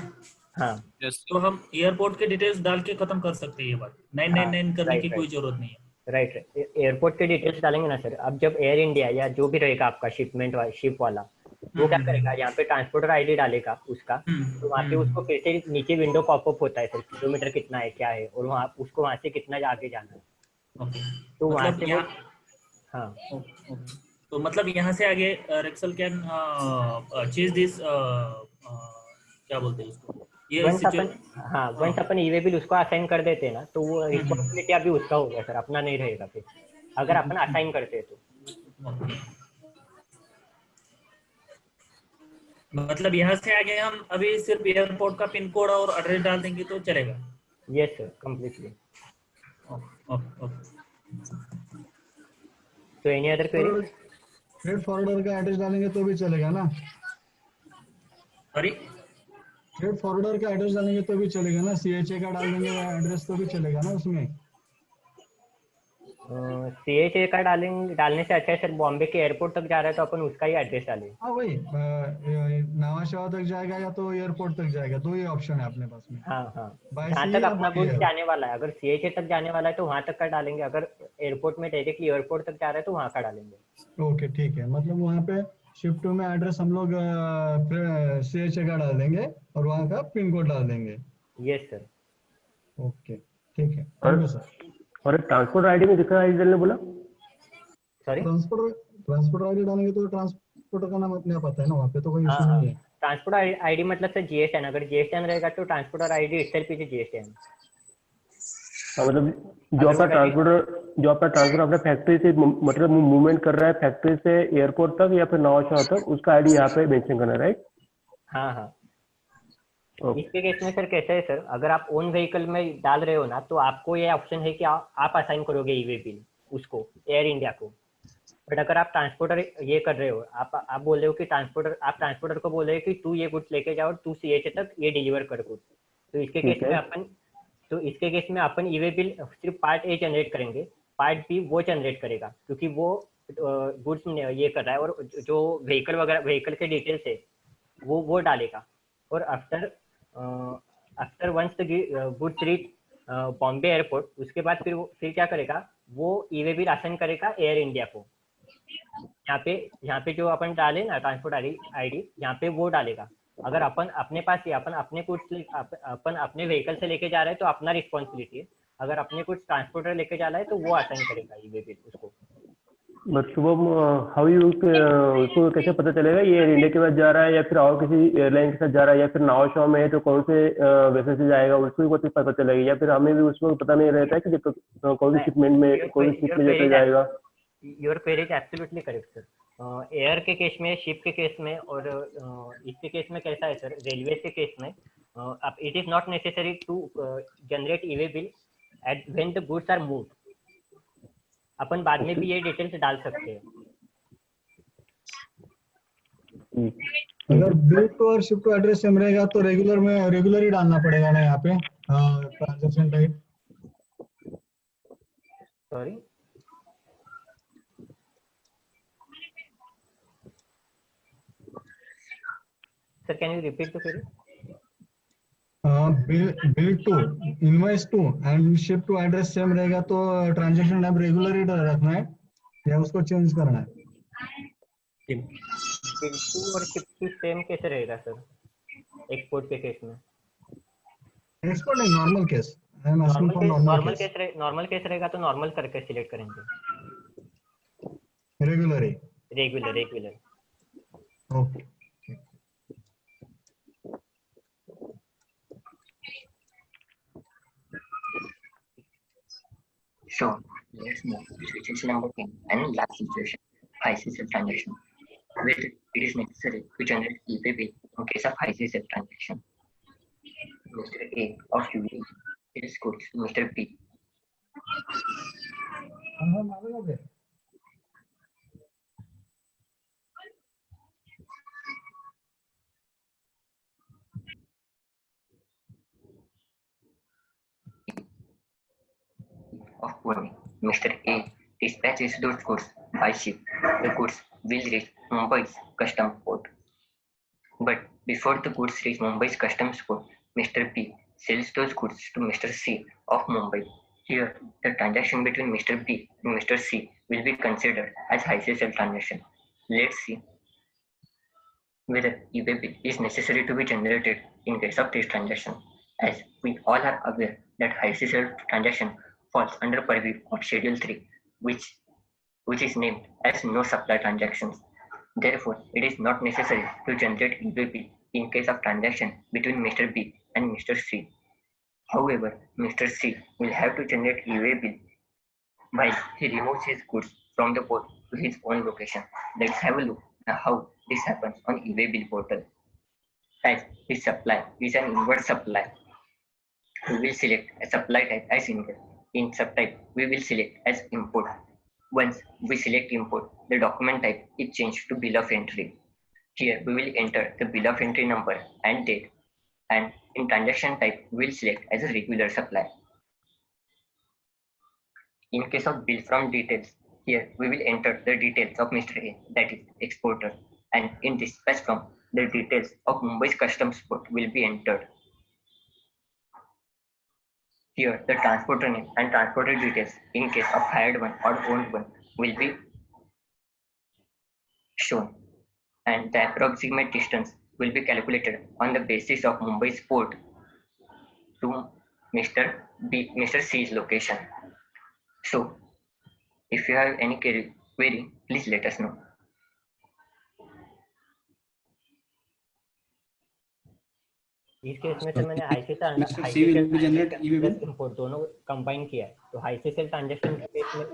हाँ, तो हम एयरपोर्ट के डिटेल्स डाल के खत्म कर सकते हैं ये बात, 999 करने की कोई जरूरत नहीं है। राइट, एयरपोर्ट के डिटेल्स डालेंगे ना सर। अब जब एयर इंडिया या जो भी रहेगा आपका शिप वाला वो क्या करेगा, यहाँ पे ट्रांसपोर्टर आईडी डालेगा उसका, तो वहाँ पे उसको फिर से नीचे विंडो पॉपअप होता है सर, किलोमीटर कितना है क्या है और वहाँ उसको वहाँ से कितना आगे जाना है। तो वहाँ से हाँ, तो मतलब यहाँ से आगे रेक्सल कैन चेज दिस, क्या बोलते हैं उसको, ये वंस अपन ई-वे बिल उसको असाइन कर देते हैं ना तो वो रिस्पॉन्सिबिलिटी अभी उसका हो गया सर, अपना नहीं रहेगा फिर अगर अपन असाइन करते हैं तो। मतलब यहाँ से आगे हम अभी सिर्फ एयरपोर्ट का पिन कोड और एड्रेस डाल देंगे तो चलेगा? Yes sir, completely. तो any other query? Freight forwarder का एड्रेस डालेंगे तो भी चलेगा ना? सॉरी, फ्रेट फॉरवर्डर का एड्रेस डालेंगे तो भी चलेगा ना? CHA का डाल देंगे एड्रेस तो भी चलेगा ना उसमें? CHA का डालने से अच्छा है सर, बॉम्बे के एयरपोर्ट तक जा रहा है तो अपन उसका ही एड्रेस डालें। हाँ वही, नावाशेवा तक जाएगा या तो एयरपोर्ट तक जाएगा, दो ही ऑप्शन है अपने पास में। हाँ हाँ, By जहाँ sea तक या अपना by गुड्स air? जाने वाला है, अगर CHA तक जाने वाला है तो वहां तक का डालेंगे, अगर एयरपोर्ट में डायरेक्टली एयरपोर्ट तक जा रहा है तो वहां का डालेंगे। ओके ठीक है, मतलब वहाँ पे शिफ्ट टू में एड्रेस हम लोग CHA का डाल देंगे और वहाँ का पिन कोड डाल देंगे। Yes sir. ओके ठीक है, थैंक यू सर। और ट्रांसपोर्ट आईडी में कितना आईडी डालने बोला? सॉरी, ट्रांसपोर्ट आईडी डालेंगे तो ट्रांसपोर्टर का नाम अपने आप आता है ना, वहाँ पे तो कोई इशू नहीं है। ट्रांसपोर्ट आईडी मतलब सर GSTN, अगर GSTN रहेगा तो transporter ID itself is GSTN। मतलब जो आपका ट्रांसपोर्टर अपने फैक्ट्री से मतलब मूवमेंट कर रहा है फैक्ट्री से एयरपोर्ट तक या फिर नावाशेवा तक, उसका आईडी यहाँ पे मेंशन करना है, राइट? हाँ हाँ। इसके केस में सर कैसा है सर, अगर आप ओन व्हीकल में डाल रहे हो ना तो आपको ये ऑप्शन है कि आप असाइन करोगे ईवे बिल उसको, एयर इंडिया को। बट अगर आप ट्रांसपोर्टर ये कर रहे हो, आप बोल रहे हो कि ट्रांसपोर्टर को बोल रहे हो कि तू ये गुड्स लेके जाओ, तू CHA तक ये डिलीवर कर गुड्स, तो इसके केस में अपन ईवे बिल सिर्फ पार्ट A जनरेट करेंगे, पार्ट B वो जनरेट करेगा क्योंकि वो गुड्स ये कर रहा है, और जो व्हीकल के डिटेल्स है वो डालेगा। और after once the goods reach Bombay airport, उसके बाद फिर क्या करेगा, वो ईवे बिल असाइन करेगा एयर इंडिया को। यहाँ पे जो अपन डाले ना ट्रांसपोर्ट आईडी, यहाँ पे वो डालेगा। अगर अपन अपने पास ही अपन अपने व्हीकल से लेके जा रहे हैं तो अपना रिस्पॉन्सिबिलिटी है, अगर अपने कुछ ट्रांसपोर्टर लेके जा रहा है तो वो असाइन करेगा ईवे बिल उसको। बट शुभम, हाउ यू उसको कैसे पता चलेगा ये एयर इंडिया के पास जा रहा है या फिर और किसी एयरलाइन के साथ जा रहा है, या फिर नावाशेवा में है तो कौन से वेसल से जाएगा, उसको भी पता चलेगा, या फिर हमें भी उसमें पता नहीं रहता है कि कौन सी शिपमेंट में कौन सी शिप में जाकर जाएगा? Your query is absolutely correct sir. Air के केस में, शिप के केस में, और इसके केस में कैसा है सर, रेलवे के केस में it is not necessary to generate e way bill at when the goods are moved. अपन बाद में भी ये डिटेल्स डाल सकते हैं। अगर बिल टू और शिप टू एड्रेस सेम रहेगा तो रेगुलर ही डालना पड़ेगा ना यहाँ पे transaction type. Sorry sir, can you repeat the query? Bill to, invoice to and ship to address same रहेगा तो ट्रांजैक्शन टाइप रेगुलर ही रखना है या उसको चेंज करना है? बिल टू और शिप टू सेम कैसे रहेगा सर एक्सपोर्ट के केस में? एक्सपोर्ट नहीं, नॉर्मल केस। नॉर्मल केस रहेगा तो नॉर्मल करके सिलेक्ट करेंगे। Regular. Okay. So let's move to situation number 10 and last situation, ICCL transaction. Whether it is necessary to generate e-way bill in case of ICCL transaction. Mr. A of UAE is good to Mr. B. Of Pune, Mr. A dispatches those goods by ship. The goods will reach Mumbai's custom port. But before the goods reach Mumbai's customs port, Mr. B sells those goods to Mr. C of Mumbai. Here, the transaction between Mr. B and Mr. C will be considered as ICCL transaction. Let's see whether e-way bill is necessary to be generated in case of this transaction. As we all are aware that ICCL transaction falls under purview of Schedule 3, which is named as no supply transactions. Therefore, it is not necessary to generate e-way bill in case of transaction between Mr. B and Mr. C. However, Mr. C will have to generate e-way bill while he removes his goods from the port to his own location. Let's have a look at how this happens on e-way bill portal. as the supply is an inward supply. We will select a supply type as inward. In subtype, we will select as import. Once we select import, the document type is changed to bill of entry. Here we will enter the bill of entry number and date, and in transaction type, we will select as a regular supply. In case of bill from details, here we will enter the details of Mr. A, that is exporter, and in dispatch from, the details of Mumbai's customs port will be entered. Here, the transporter name and transporter details in case of hired one or owned one will be shown, and the approximate distance will be calculated on the basis of Mumbai's port to Mr. C's location. So, if you have any query, please let us know. इस case में sir मैंने Mr. C will be generate EV import दोनों combine किया है, तो हाईसीएल transaction के case में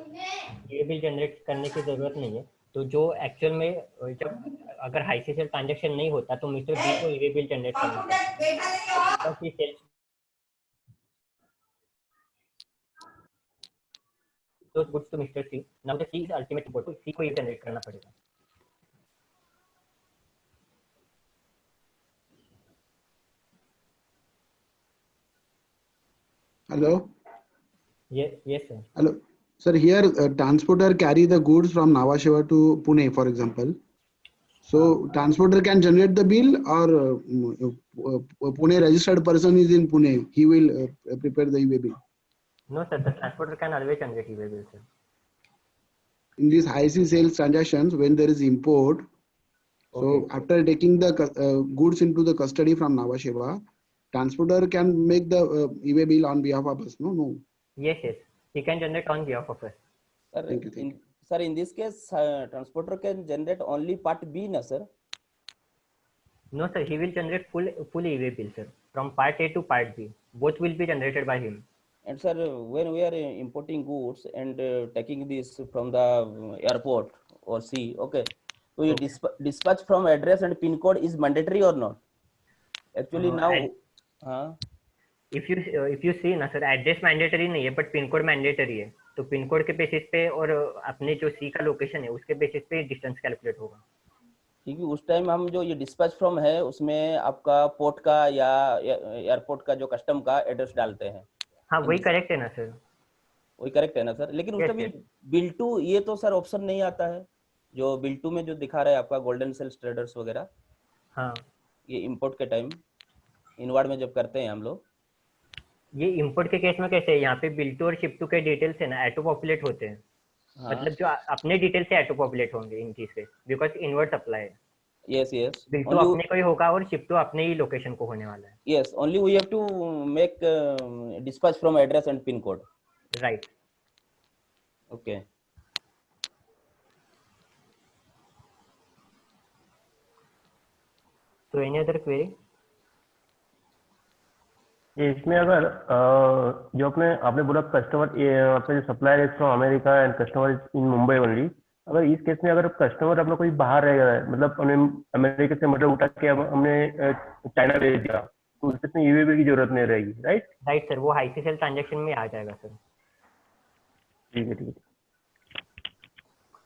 ये बिल जनरेट करने की जरूरत नहीं है। तो जो एक्चुअल में जब अगर हाईसीएल ट्रांजैक्शन नहीं होता तो मिस्टर बी को ये बिल जनरेट करना पड़ता है। those goods to Mr. C. Now the C is ultimate import, तो C को ये जनरेट करना पड़ेगा। Hello. Yes, sir. Hello, sir. Here, transporter carry the goods from Nhava Sheva to Pune, for example. So, transporter can generate the bill, or Pune registered person is in Pune. He will prepare the e-way bill. No, sir. The transporter can always generate e-way bill, sir. In these high-C sales transactions, when there is import, so after taking the goods into the custody from Nhava Sheva, transporter can make the e-way bill on behalf of us. No. Yes. He can generate on behalf of us. Sir, Thank you. Sir, in this case, transporter can generate only part B, na sir? No, sir. He will generate full e-way bill, sir. From part A to part B, both will be generated by him. And sir, when we are importing goods and taking this from the airport or sea, okay, so you dispatch from address and pin code is mandatory or not? Actually now, if you see ना sir, address mandatory नहीं है but pin code mandatory है, तो pin code के basis पे और अपने जो सी का लोकेशन है उसके बेसिस पे डिस्टेंस कैलकुलेट होगा। क्योंकि उस टाइम हम जो ये डिस्पैच फ्रॉम है उसमें आपका पोर्ट का या एयरपोर्ट का जो कस्टम का एड्रेस डालते हैं। हाँ, वही करेक्ट है ना सर? वही करेक्ट है ना सर? लेकिन उस टाइम बिल टू ये तो सर ऑप्शन नहीं आता है, जो बिल टू में जो दिखा रहा है आपका गोल्डन सेल्स ट्रेडर्स वगैरह। हाँ, ये इंपोर्ट के टाइम इनवर्ड में जब करते हैं हम लोग, ये इंपोर्ट के केस में कैसे है, यहाँ पे बिल टू और शिप टू के डिटेल्स है ना ऑटो पॉपुलेट होते हैं। मतलब जो अपने डिटेल से ऑटो पॉपुलेट होंगे इन चीज पे, बिकॉज इनवर्ड सप्लाई है। यस बिल टू अपने को ही होगा और शिप टू अपने ही लोकेशन को होने वाला है। Yes, only we have to make dispatch from address and pin code. Right, okay. तो एनी अदर क्वेरी? इसमें अगर जो आपने बोला कस्टमर अपने जो supplier is from America and customer is in Mumbai only, अगर इस केस में अगर कस्टमर अपना कोई बाहर रह गया है, मतलब हमने अमेरिका से मतलब उठा के हमने चाइना भेज दिया, तो उसमें ईवे बिल की जरूरत नहीं रहेगी, राइट सर? वो हाईसीएल ट्रांजैक्शन में आ जाएगा सर। ठीक है।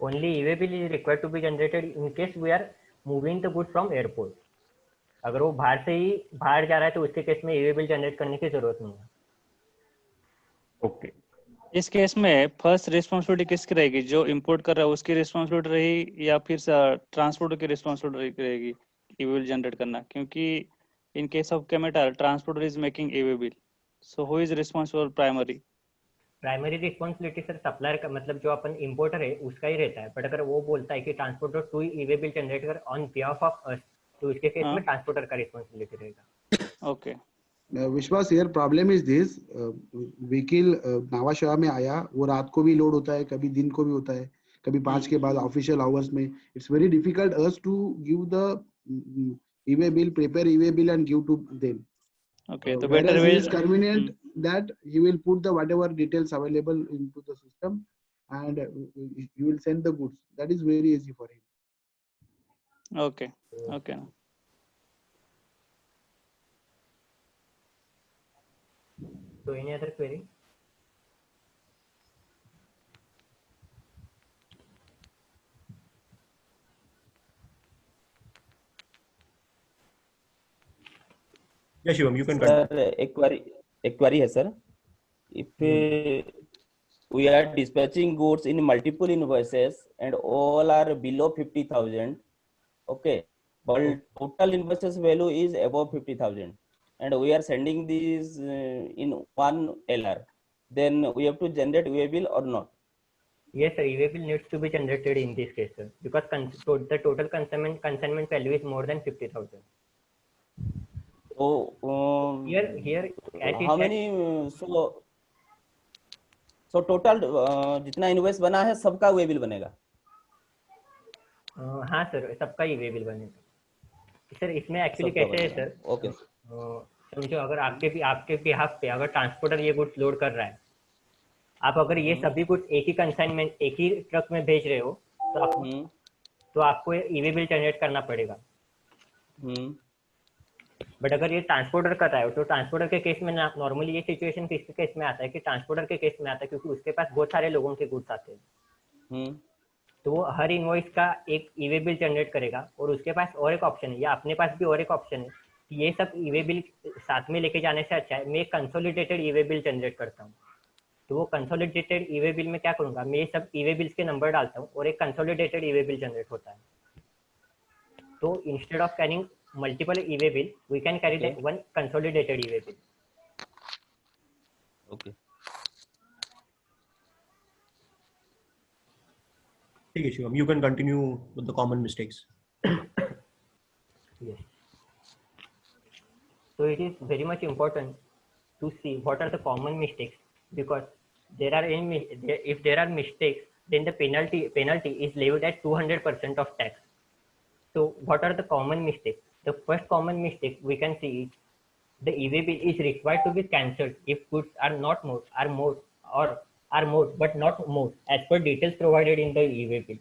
Only e-way bill is required to be generated in case we are moving the good from airport. अगर वो बाहर जा रहा है तो उसके केस में ईवे बिल जनरेट करने की जरूरत नहीं है। ओके। इस केस में फर्स्ट रिस्पांसिबिलिटी किसकी रहेगी? जो इंपोर्ट कर रहा है उसकी रिस्पांसिबिलिटी रहेगी या फिर ट्रांसपोर्टर की रिस्पांसिबिलिटी रहेगी ईवे बिल जनरेट करना? क्योंकि इन केस ऑफ केमेटल transporter is making e way bill, so who is responsible? Primary responsibility sir supplier का, मतलब जो अपन इंपोर्टर है उसका ही रहता है, बट अगर वो बोलता है कि transporter to e-way bill generate कर ऑन बिहाफ ऑफ अस, तो इसके केस में ट्रांसपोर्टर का रिस्पांसिबिलिटी रहेगा। Okay. Vishwas, here problem is this, vehicle Nhava Sheva में आया, वो रात को भी लोड होता है, कभी दिन को भी होता है, कभी 5 के बाद ऑफिशियल आवर्स में। It's very difficult us to give the e-way bill, prepare e-way bill and give to them. Okay, the better way is convenient that he will put the whatever details available into the system and you will send the goods. That is very easy for him. Okay. So any other query? Yeah, Shivam, you can Sir, continue. एक query है sir. If we are dispatching goods in multiple invoices and all are below 50,000, okay, but total invoices value is above 50,000, and we are sending these in one LR, then we have to generate EWA bill or not? Yes, sir. EWA bill needs to be generated in this case, sir, because the total consignment value is more than 50,000. So here how many so total जितना invoice बना है सबका EWA bill बनेगा? हाँ sir, सबका EWA bill बनेगा sir. इसमें actually कैसे है सर, ओके, समझो अगर आपके बिहाफ पे अगर ट्रांसपोर्टर ये गुड्स लोड कर रहा है, आप अगर ये सभी गुड्स एक ही कंसाइनमेंट एक ही ट्रक में भेज रहे हो तो आपको EWA बिल जनरेट करना पड़ेगा. बट अगर ये ट्रांसपोर्टर कर रहा है तो ट्रांसपोर्टर के केस में नॉर्मली ये सिचुएशन किसके केस में आता है कि ट्रांसपोर्टर के केस में आता है क्योंकि उसके पास बहुत सारे लोगों के गुड्स आते हैं. तो वो हर इनवॉइस का एक EWA बिल जनरेट करेगा और उसके पास और एक ऑप्शन है या अपने पास भी और एक ऑप्शन है कि ये सब EWA बिल साथ में लेके जाने से अच्छा है मैं एक कंसोलिडेटेड EWA बिल जनरेट करता हूँ. तो वो कंसोलिडेटेड EWA बिल में क्या करूंगा, मैं ये सब EWA बिल्स के नंबर डालता हूँ और एक कंसोलिडेटेड EWA बिल जनरेट होता है. तो instead of carrying multiple EWA bill, we can carry that one consolidated EWA bill. Okay. ठीक है Shivam, you can continue with the common mistakes. Yes. So it is very much important to see what are the common mistakes, because if there are mistakes, then the penalty is levied at 200% of tax. So what are the common mistakes? The first common mistake we can see is the EWA bill is required to be cancelled if goods are moved but not moved as per details provided in the EWA bill.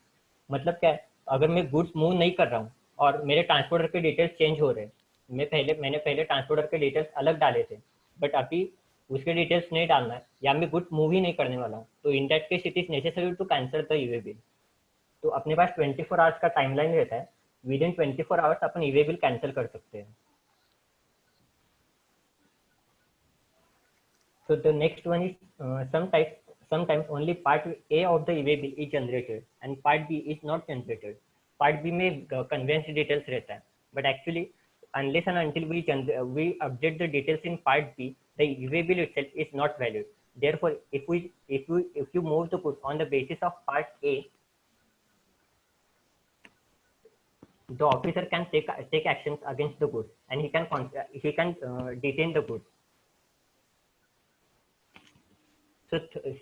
मतलब क्या है, अगर मैं goods move नहीं कर रहा हूँ और मेरे ट्रांसपोर्टर के डिटेल्स चेंज हो रहे हैं, मैंने पहले ट्रांसपोर्टर के डिटेल्स अलग डाले थे बट अभी उसके डिटेल्स नहीं डालना है या मैं गुड्स मूव ही नहीं करने वाला हूँ, तो in that case it is necessary to cancel the EWA bill. तो अपने पास 24 आवर्स का टाइमलाइन रहता है, with in 24 hours upon EWA bill cancel कर सकते हैं. So the next one is sometimes only part A of the EWA bill is generated and part B is not generated. Part B में conveyance details रहता है, but actually unless and until we update the details in part B, the EWA bill itself is not valid. Therefore, if you move the goods on the basis of part A, the officer can take actions against the goods and he can detain the goods. So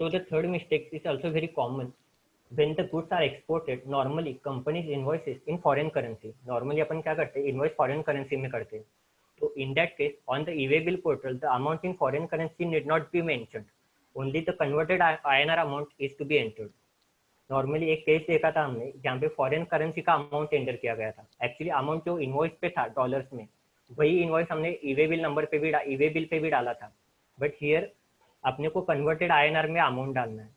the third mistake is also very common. When the goods are exported, normally companies invoices in foreign currency. Normally अपन क्या करते हैं, invoice foreign currency में करते हैं. So in that case, on the EWA bill portal, the amount in foreign currency need not be mentioned. Only the converted INR amount is to be entered. Normally एक case देखा था हमने जहाँ पे foreign currency का amount enter किया गया था. एक्चुअली अमाउंट जो इनवॉइस पे था डॉलर्स में, वही इनवॉइस हमने EWA बिल नंबर पे भी EWA बिल पे भी डाला था, बट हियर अपने को कन्वर्टेड INR में अमाउंट डालना है.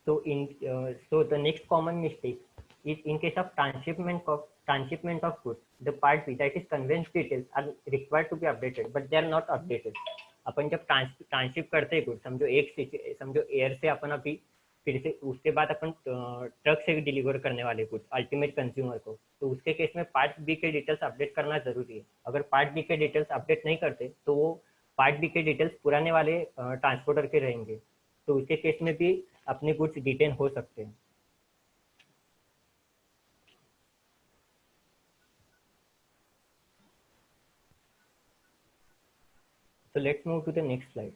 So the next common mistake is in case of transshipment of goods, the part B, that is conveyance details, are required to be updated, but they are not updated. अपन जब transship करते हैं good, समझो air से अपन अभी फिर से उसके बाद अपन ट्रक से डिलीवर करने वाले गुड्स अल्टीमेट कंज्यूमर को, तो उसके केस में पार्ट बी के डिटेल्स अपडेट करना जरूरी है. अगर पार्ट बी के डिटेल्स अपडेट नहीं करते तो वो पार्ट बी के डिटेल्स पुराने वाले ट्रांसपोर्टर के रहेंगे, तो उसके केस में भी अपने गुड्स डिटेन हो सकते हैं. So let's move to the next slide.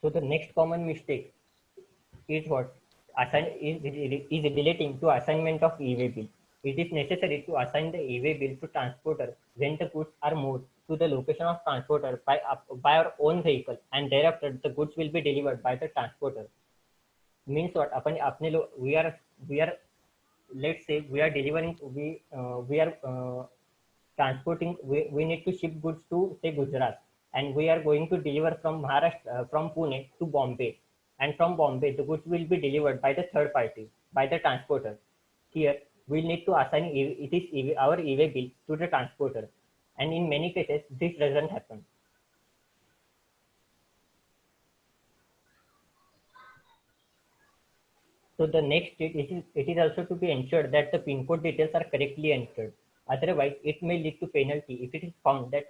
So the next common mistake is what? Is relating to assignment of EWA bill. It is necessary to assign the EWA bill to transporter when the goods are moved to the location of transporter by our own vehicle, and thereafter the goods will be delivered by the transporter. Means what? We are let's say we are delivering, we are transporting, we need to ship goods to say Gujarat, and we are going to deliver from Maharashtra, from Pune to Bombay, and from Bombay the goods will be delivered by the third party, by the transporter. Here we need to assign our e-way bill to the transporter, and in many cases this doesn't happen. So the next it is also to be ensured that the PIN code details are correctly entered. Otherwise, it may lead to penalty if it is found that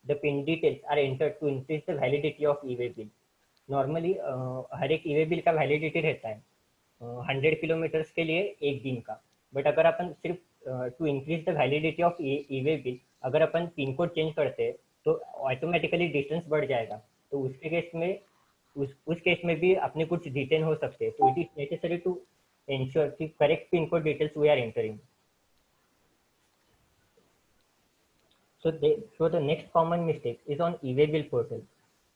the PIN details are entered to increase the validity of e-way bill. Normally, हर एक e-way bill का validity रहता है 100 kilometres के लिए 1 दिन का. But अगर अपन सिर्फ to increase the validity of e-way bill अगर अपन पिन कोड चेंज करते हैं तो ऑटोमेटिकली डिस्टेंस बढ़ जाएगा. तो उसके केस में उस केस में भी अपने कुछ डिटेन हो सकते हैं. तो it is necessary to ensure कि correct pin code details we are entering. So the next common mistake is on e-way bill portal.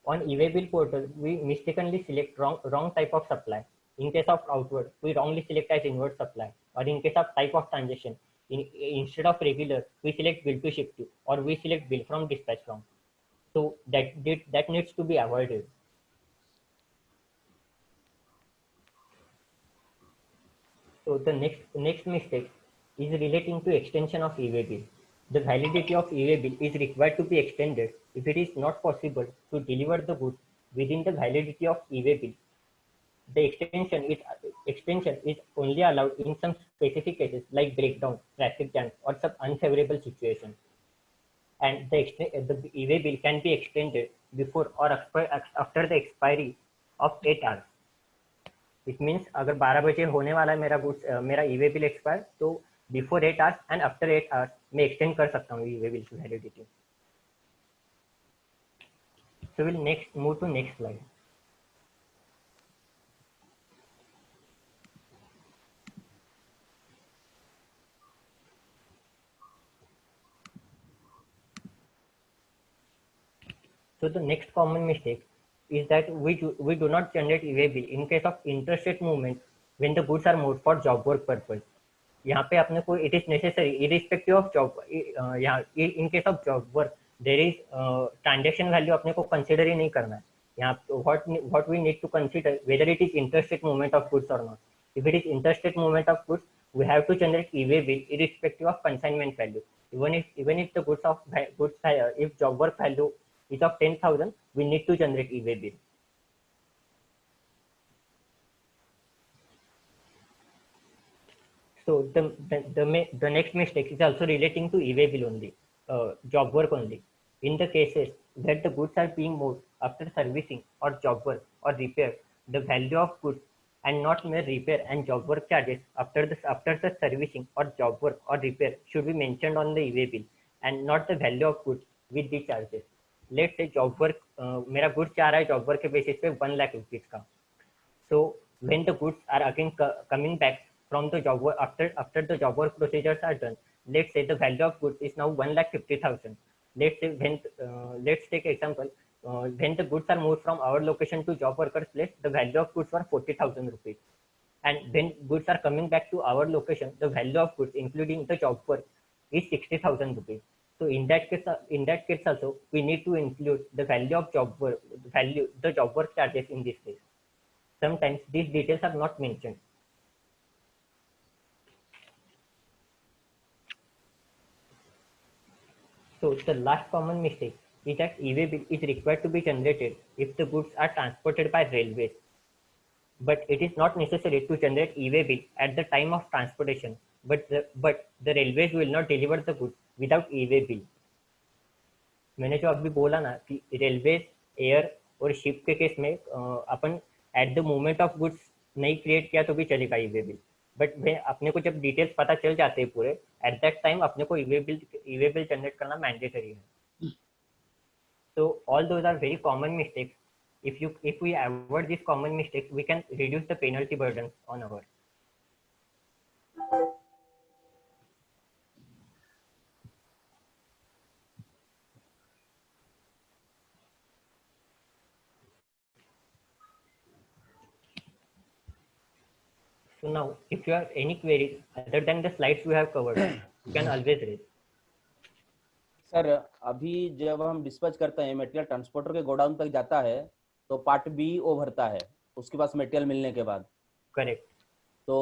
On e-way bill portal, we mistakenly select wrong type of supply. In case of outward, we wrongly select as inward supply. Or in case of type of transaction, instead of regular, we select bill to ship to, or we select bill from dispatch from. So that needs to be avoided. So the next mistake is relating to extension of e-way bill. The validity of e-way bill is required to be extended if it is not possible to deliver the goods within the validity of e-way bill. The extension is only allowed in some specific cases like breakdown, traffic jam, or some unfavorable situation. And the e-way bill can be extended before or after the expiry of 8 hours. It means अगर 12 बजे होने वाला है मेरा e-way bill expire, तो before 8 hours and after 8 hours मैं extend कर सकता हूँ ई-वे बिल की validity. So we'll next move to next slide. So the next common mistake is that we do not generate e-way bill in case of interstate movement when the goods are moved for job work purpose. यहाँ पे अपने को it is necessary irrespective of job, in case of job work there is transaction value अपने को consider ही नहीं करना है. यहाँ what we need to consider whether it is interstate movement of goods or not. If it is interstate movement of goods, we have to generate e-way bill irrespective of consignment value. Even if the goods if job work value is of 10,000, we need to generate e-way bill. So the next mistake is also relating to e-way bill only, job work only. In the cases that the goods are being moved after servicing or job work or repair, the value of goods and not mere repair and job work charges after the servicing or job work or repair should be mentioned on the e-way bill and not the value of goods with the charges. Let's say job work, मेरा goods जा रहा है job work के basis पे 1 lakh rupees का. So when the goods are again coming back from the job work after the job work procedures are done, let's say the value of goods is now 1,50,000. Let's say let's take example, when the goods are moved from our location to job workers place, the value of goods were 40,000 rupees. And when goods are coming back to our location, the value of goods including the job work is 60,000 rupees. So in that case also, we need to include the value of job work, the job work charges in this case. Sometimes these details are not mentioned. So the last common mistake is that e-way bill is required to be generated if the goods are transported by railways. But it is not necessary to generate e-way bill at the time of transportation. But the railways will not deliver the goods without e-way bill. मैंने जो अभी बोला ना कि railways, air और ship के case में अपन at the moment of goods नहीं क्रिएट किया तो भी चलेगा ई-वे बिल. बट अपने को जब डिटेल्स पता चल जाते हैं पूरे, एट दैट टाइम अपने को ई-वे बिल जनरेट करना मैंडेटरी है. So all those are very common mistakes. If we avoid these common mistakes, we can reduce the penalty burden on our. So now, if you have any queries other than the slides we have covered, you can always raise. Sir अभी जब हम dispatch करते हैं material transporter के godown तक जाता है तो पार्ट बी वो भरता है उसके पास मटेरियल मिलने के बाद। करेक्ट। तो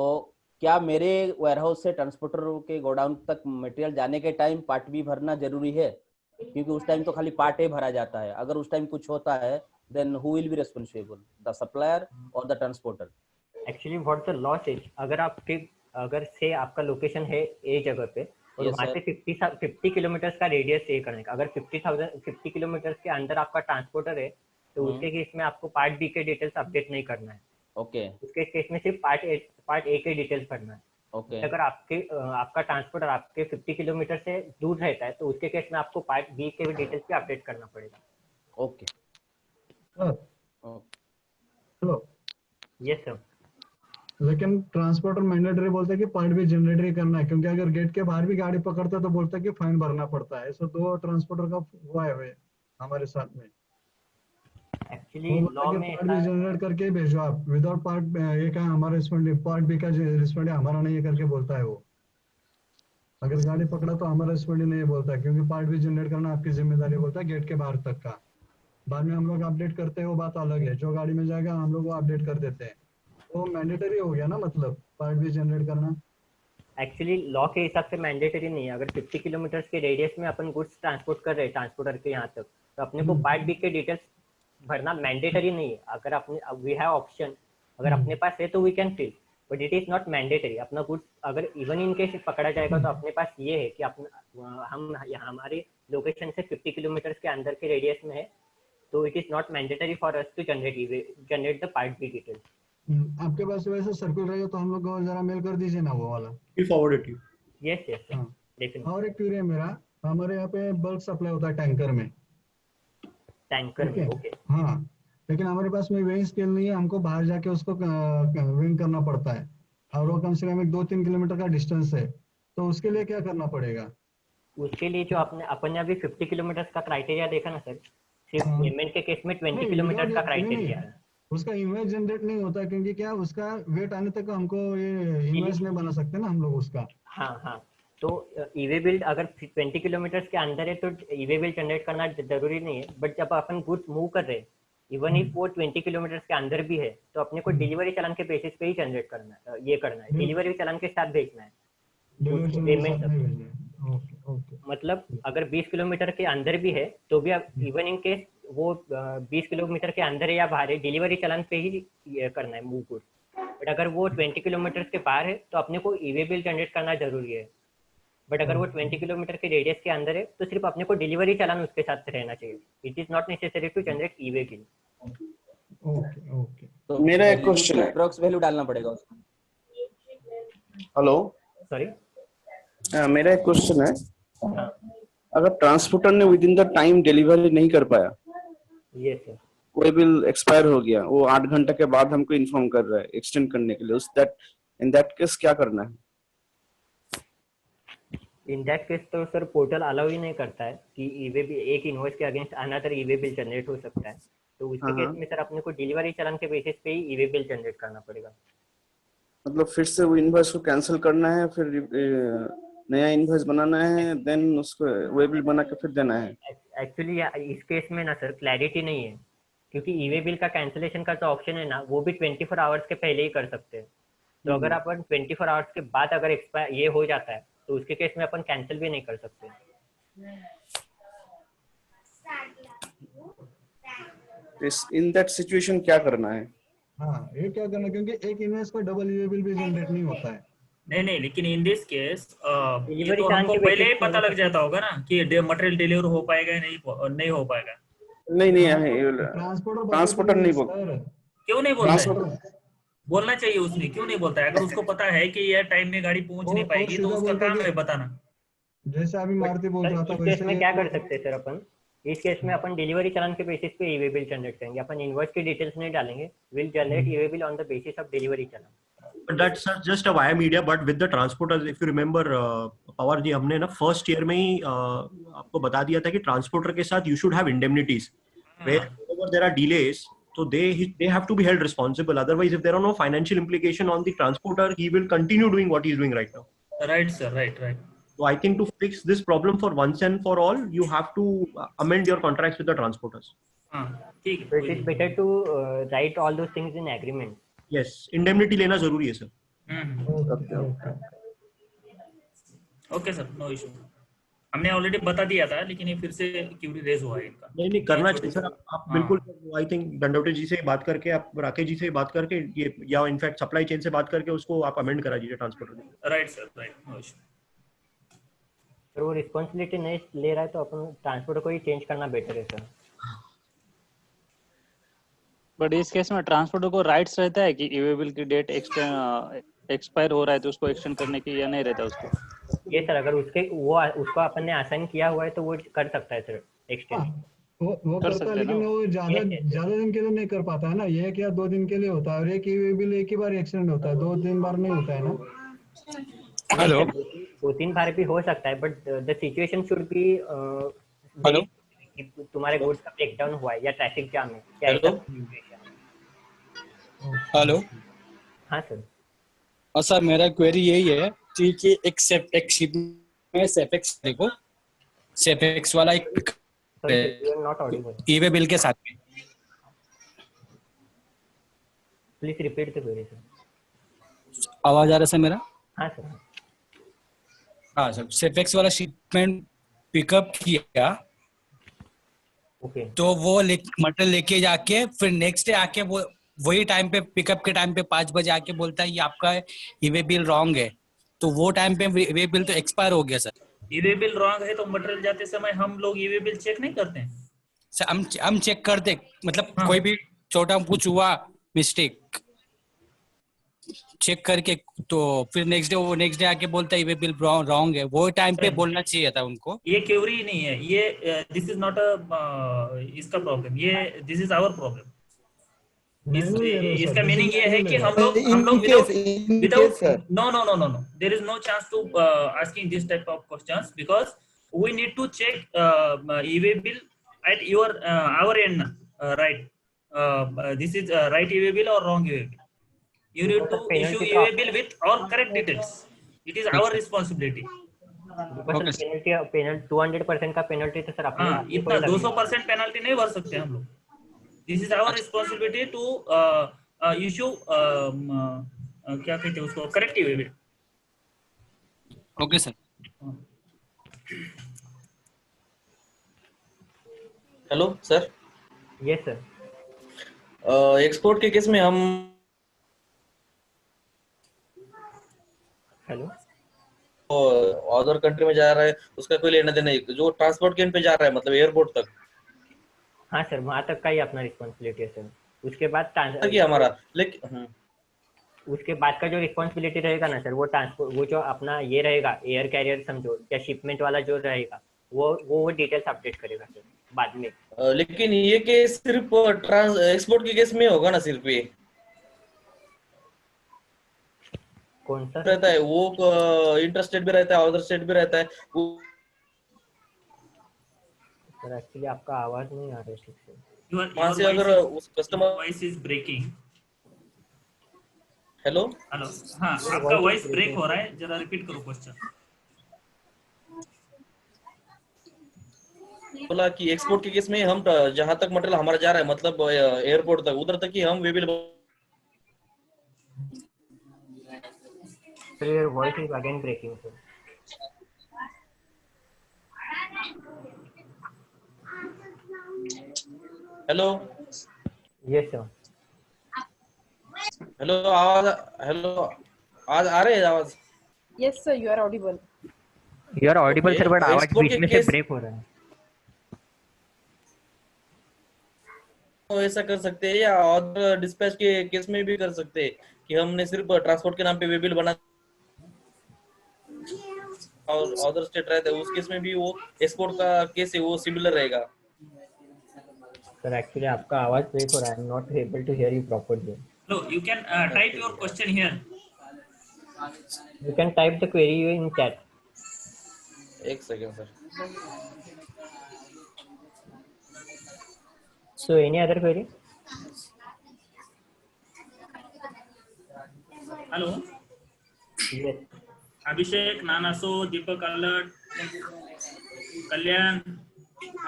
क्या मेरे वेयरहाउस से ट्रांसपोर्टर के गोडाउन तक मटेरियल जाने के टाइम पार्ट बी भरना जरूरी है? क्योंकि उस टाइम तो खाली पार्ट ए भरा जाता है, अगर उस टाइम कुछ होता है then who will be responsible, the supplier और the transporter? Actually what the law is, अगर से आपका लोकेशन है ए जगह पे और Yes, वहाँ से 50 किलोमीटर का रेडियस ए करने का, अगर 50 किलोमीटर के अंदर आपका ट्रांसपोर्टर है तो उसके केस में आपको पार्ट बी के डिटेल्स अपडेट नहीं करना है। ओके। उसके केस में सिर्फ पार्ट ए के डिटेल्स भरना है। ओके। अगर आपका ट्रांसपोर्टर आपके 50 किलोमीटर से दूर रहता है तो उसके केस में आपको पार्ट बी के डिटेल्स भी अपडेट करना पड़ेगा। ओके। हेलो। Yes sir. लेकिन ट्रांसपोर्टर मैंडेटरी बोलता है कि पार्ट भी जनरेट ही करना है, क्योंकि अगर गेट के बाहर भी गाड़ी पकड़ता है तो बोलता है कि फाइन भरना पड़ता है। ऐसा 2 ट्रांसपोर्टर का हुआ है हमारे साथ में। एक्चुअली लॉ में पार्ट भी जनरेट करके भेजो आप, विदाउट पार्ट ये का हमारा रिस्पॉन्ड, पार्ट बी का रिस्पॉन्ड हमारा नहीं है करके बोलता है वो। अगर गाड़ी पकड़ा तो हमारा रिस्पॉन्ड नहीं बोलता है, क्योंकि पार्ट भी जनरेट करना आपकी जिम्मेदारी बोलता है गेट के बाहर तक का। बाद में हम लोग अपडेट करते हैं वो बात अलग है, जो गाड़ी में जाएगा हम लोग वो अपडेट कर देते हैं। वो मैंडेटरी हो गया ना, मतलब पार्ट भी जनरेट करना। एक्चुअली लॉ के हिसाब से मैंडेटरी नहीं है। अगर 50 किलोमीटर के रेडियस में अपन गुड्स ट्रांसपोर्ट कर रहे हैं ट्रांसपोर्टर के यहाँ तक, तो अपने को पार्ट बी के डिटेल्स भरना मैंडेटरी नहीं है। अगर अपने वी हैव ऑप्शन, अगर अपने पास है तो we can fill, but it is not mandatory. अपना गुड्स अगर इवन इन केस पकड़ा जाएगा तो अपने पास ये है कि हम हमारे लोकेशन से 50 किलोमीटर के अंदर के रेडियस में है, तो it is not mandatory for us to generate the part B details. आपके पास वैसे सर्कुलर रहेगा तो हम लोग को जरा मेल कर दीजिए ना वो वाला। Forward it you. Yes yes definitely. और एक क्वेरी है मेरा, हमारे यहाँ पे बल्क सप्लाई होता है टैंकर में। टैंकर में ओके। हाँ, लेकिन हमारे पास में वेइंग स्केल नहीं है, हमको बाहर जाके उसको वेइंग करना पड़ता है और वो कम से कम 2-3 किलोमीटर का डिस्टेंस है, तो उसके लिए क्या करना पड़ेगा? उसके लिए जो अपन ने अभी 50 किलोमीटर का क्राइटेरिया देखा ना सर, सिर्फ पेमेंट के केस में 20 किलोमीटर का क्राइटेरिया है। उसका इनवॉइस जनरेट नहीं होता, क्योंकि क्या उसका वेट आने तक हमको ये इनवॉइस नहीं बना सकते ना हम लोग उसका। हाँ, तो ईवे बिल अगर 20 किलोमीटर के अंदर है तो ईवे बिल जनरेट करना जरूरी नहीं है, बट जब अपन गुड्स मूव कर रहे हैं इवन इफ वो 20 किलोमीटर के अंदर भी है तो अपने को डिलीवरी चालान के बेसिस पे ही जनरेट करना है, ये करना है, डिलीवरी चालान के साथ भेजना है पेमेंट। मतलब अगर 20 किलोमीटर के अंदर भी है तो भी इवन इन केस वो 20 किलोमीटर के अंदर है या बाहर है, डिलीवरी चालान पे ही ये करना है मूव गुड्स। बट अगर वो 20 किलोमीटर के बाहर है तो अपने को ईवे बिल जनरेट करना जरूरी है। बट अगर वो 20 किलोमीटर के रेडियस के अंदर है तो सिर्फ अपने को डिलीवरी चालान उसके साथ रहना चाहिए। It is not necessary to generate e way bill. Okay. तो मेरा एक क्वेश्चन है, अप्रॉक्स वैल्यू डालना पड़ेगा उसमें। हेलो सॉरी, मेरा एक क्वेश्चन है, अगर ट्रांसपोर्टर ने with in the time delivery नहीं कर पाया, यस सर, कोई बिल एक्सपायर हो गया, वो 8 घंटे के बाद हमको इन्फॉर्म कर रहा है एक्सटेंड करने के लिए, उस इन दैट केस क्या करना है? इन दैट केस तो सर पोर्टल अलाउ ही नहीं करता है कि ईवे बिल एक इनवॉइस के against another e-way bill generate हो सकता है। तो उसके केस में सर अपने को डिलीवरी चालान के बेसिस पे ही ईवे बिल जनरेट करना पड़ेगा। मतलब फिर से वो इनवॉइस को कैंसिल करना है, फिर नया इनवॉइस बनाना है, देन उसको वे बिल बना के फिर देना है? एक्चुअली इस केस में ना सर क्लैरिटी नहीं है, क्योंकि ईवे बिल का कैंसिलेशन का जो ऑप्शन है ना वो भी 24 आवर्स के पहले ही कर सकते हैं। तो अगर अपन 24 आवर्स के बाद अगर एक्सपायर ये हो जाता है तो उसके केस में अपन कैंसिल भी नहीं कर सकते। इन दैट सिचुएशन क्या करना है? हाँ, ये क्या करना, क्योंकि एक इनवॉइस का डबल ईवे बिल भी जनरेट नहीं होता है। नहीं, लेकिन इन दिस केस ये तो हमको पहले ही पता लग जाता होगा ना कि मटेरियल डिलीवर हो पाएगा या नहीं हो पाएगा। नहीं, ट्रांसपोर्टर नहीं बोलता। क्यों नहीं बोलता है? बोलना चाहिए उसने, क्यों नहीं बोलता है? अगर उसको पता है कि यह टाइम में गाड़ी पहुंच नहीं पाएगी तो उसका काम है बताना। जैसे अभी मारुति बोल रहा था इस केस में क्या कर सकते हैं सर अपन? इस केस में अपन डिलीवरी चालान के बेसिस पे ईवे बिल जनरेट करेंगे, अपन इनवॉइस की डिटेल्स नहीं डालेंगे, will generate e way bill on the basis of delivery challan. But that's just a via media, but with the transporters, if you remember, Pawar ji, हमने ना first year में ही आपको बता दिया था कि ट्रांसपोर्टर के साथ you should have indemnities. Wherever there are delays, So they have to be held responsible. Otherwise, if there are no financial implication on the transporter, he will continue doing what he is doing right now. Right, sir. Right. So I think to fix this problem for once and for all, you have to amend your contracts with the transporters. So it is better to write all those things in agreement. Yes, indemnity लेना जरूरी है sir. Okay sir, no issue. हमने already बता दिया था, लेकिन ये फिर से क्यूरी रेज हुआ है इनका. नहीं करना चाहिए सर. आप बिल्कुल, आई थिंक दंडोटे जी से बात करके, आप राकेश जी से बात करके, ये या इनफैक्ट सप्लाई चेन से बात करके उसको आप अमेंड करा दीजिए transporter. Right sir, right, no issue. तो वो रिस्पॉन्सिबिलिटी नहीं ले रहा है तो अपन ट्रांसपोर्टर को ही चेंज करना बेटर है सर. बट इस केस में ट्रांसपोर्टर को राइट्स रहता है कि इवेबल की डेट एक्सपायर हो रहा है तो उसको एक्सटेंड करने की, या नहीं रहता उसको? ये सर, अगर उसको अपन ने आसान किया हुआ है तो वो कर सकता है सर एक्सटेंड. वो कर सकता है, लेकिन वो ज्यादा दिन के लिए नहीं कर पाता है ना. ये क्या 2 दिन के लिए होता है, और एक इवेबल एक ही बार एक्सटेंड होता है, 2-3 बार नहीं होता है ना. हेलो, 2-3 बार भी हो सकता है, but the situation should be hello, तुम्हारे गुड्स का ब्रेकडाउन हुआ है या ट्रैफिक जाम है क्या? हेलो, हाँ सर. और सर मेरा क्वेरी यही है कि एक शिप में सेफेक्स, देखो सेफेक्स वाला एक ईवे बिल के साथ में. Please repeat the query sir. आवाज आ रहा है सर मेरा? हाँ सर. हाँ सर, सेफेक्स वाला शिपमेंट पिकअप किया, तो वो मटेरियल लेके जाके फिर नेक्स्ट डे आके वो वही टाइम पे, पिकअप के टाइम पे 5 बजे आके बोलता है ये आपका ईवे बिल रॉन्ग है, तो वो टाइम पे ईवे बिल तो एक्सपायर हो गया सर. ईवे बिल रॉन्ग है तो मटेरियल जाते समय हम लोग ईवे बिल चेक नहीं करते हैं सर? हम चेक करते, मतलब कोई भी छोटा कुछ हुआ मिस्टेक चेक करके, तो फिर नेक्स्ट डे आके बोलता है ईवे बिल रॉन्ग है. वो टाइम पे बोलना चाहिए था उनको. ये क्यूरी नहीं है, ये दिस इज नॉट अ इसका प्रॉब्लम, ये दिस इज आवर प्रॉब्लम. इसका मीनिंग ये है कि हम लोग without no there is no chance to asking this type of questions, because we need to check eway bill at your our end, right? This is right eway bill और wrong eway bill. You need to issue EVA bill with all correct details. It is our responsibility. Penalty 200% का penalty तो sir अपने इतना 200% penalty नहीं भर सकते हम लोग. This is our responsibility to issue क्या कहते हैं उसको, correct EVA bill. Okay sir. Hello sir. Yes sir. Export के केस में हम हेलो, अदर कंट्री में जा रहा है उसका कोई लेना देना नहीं, जो ट्रांसपोर्ट के पे जा रहा है मतलब एयरपोर्ट तक. हाँ सर, वहाँ तक का ही अपना रिस्पॉन्सिबिलिटी है सर. उसके बाद हमारा, लेकिन उसके बाद का जो रिस्पॉन्सिबिलिटी रहेगा ना सर, वो ट्रांसपोर्ट, वो जो अपना ये रहेगा एयर कैरियर समझो या शिपमेंट वाला जो रहेगा, वो डिटेल्स अपडेट करेगा सर बाद में. लेकिन ये केस सिर्फ एक्सपोर्ट के केस में होगा ना, सिर्फ ये कौन सा रहता है? वो इंटरस्टेट भी रहता है, अदर स्टेट भी रहता है. सर एक्चुअली आपका आवाज नहीं आ रहा है ठीक से. वहां से अगर उस customer voice is breaking. Hello, हाँ आपका वॉइस ब्रेक हो रहा है, जरा रिपीट करो क्वेश्चन. बोला कि एक्सपोर्ट के केस में हम जहां तक मटेरियल हमारा जा रहा है मतलब एयरपोर्ट तक, उधर तक ही हम way bill. Sir, your voice is again breaking, sir. Hello. Yes sir. Hello, आवाज, हेलो आज आ रही है आवाज? Yes sir, you are audible. You are audible sir, but आवाज बीच में से ब्रेक हो रहा है. तो ऐसा कर सकते हैं, या और डिस्पैच के केस में भी कर सकते हैं कि हमने सिर्फ ट्रांसपोर्ट के नाम पे वे बिल बना और अदर स्टेट रहता है, उस केस में भी वो एक्सपोर्ट का केस है वो सिमिलर रहेगा. सर एक्चुअली आपका आवाज ब्रेक हो रहा है. I am not able to hear you properly. No, you can type your question here. You can type the query in chat. एक second sir. So any other query? Hello Abhishek, Nanaso, Deepak Allat, Kalyan,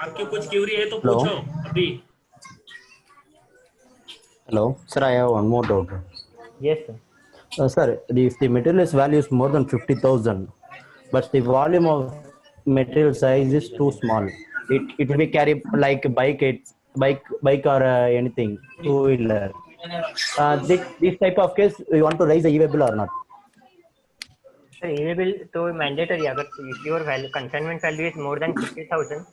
आपके कुछ Curie है तो पूछो अभी। Hello, sir. I have one more doubt. Yes, sir. Sir, if the material value is more than 50,000, but the volume of material size is too small, it will be carried like bike or anything, two-wheeler. This type of case, we want to raise the e-way bill or not? So e-way bill तो mandatory. अगर if your value consignment value is more than 50,000,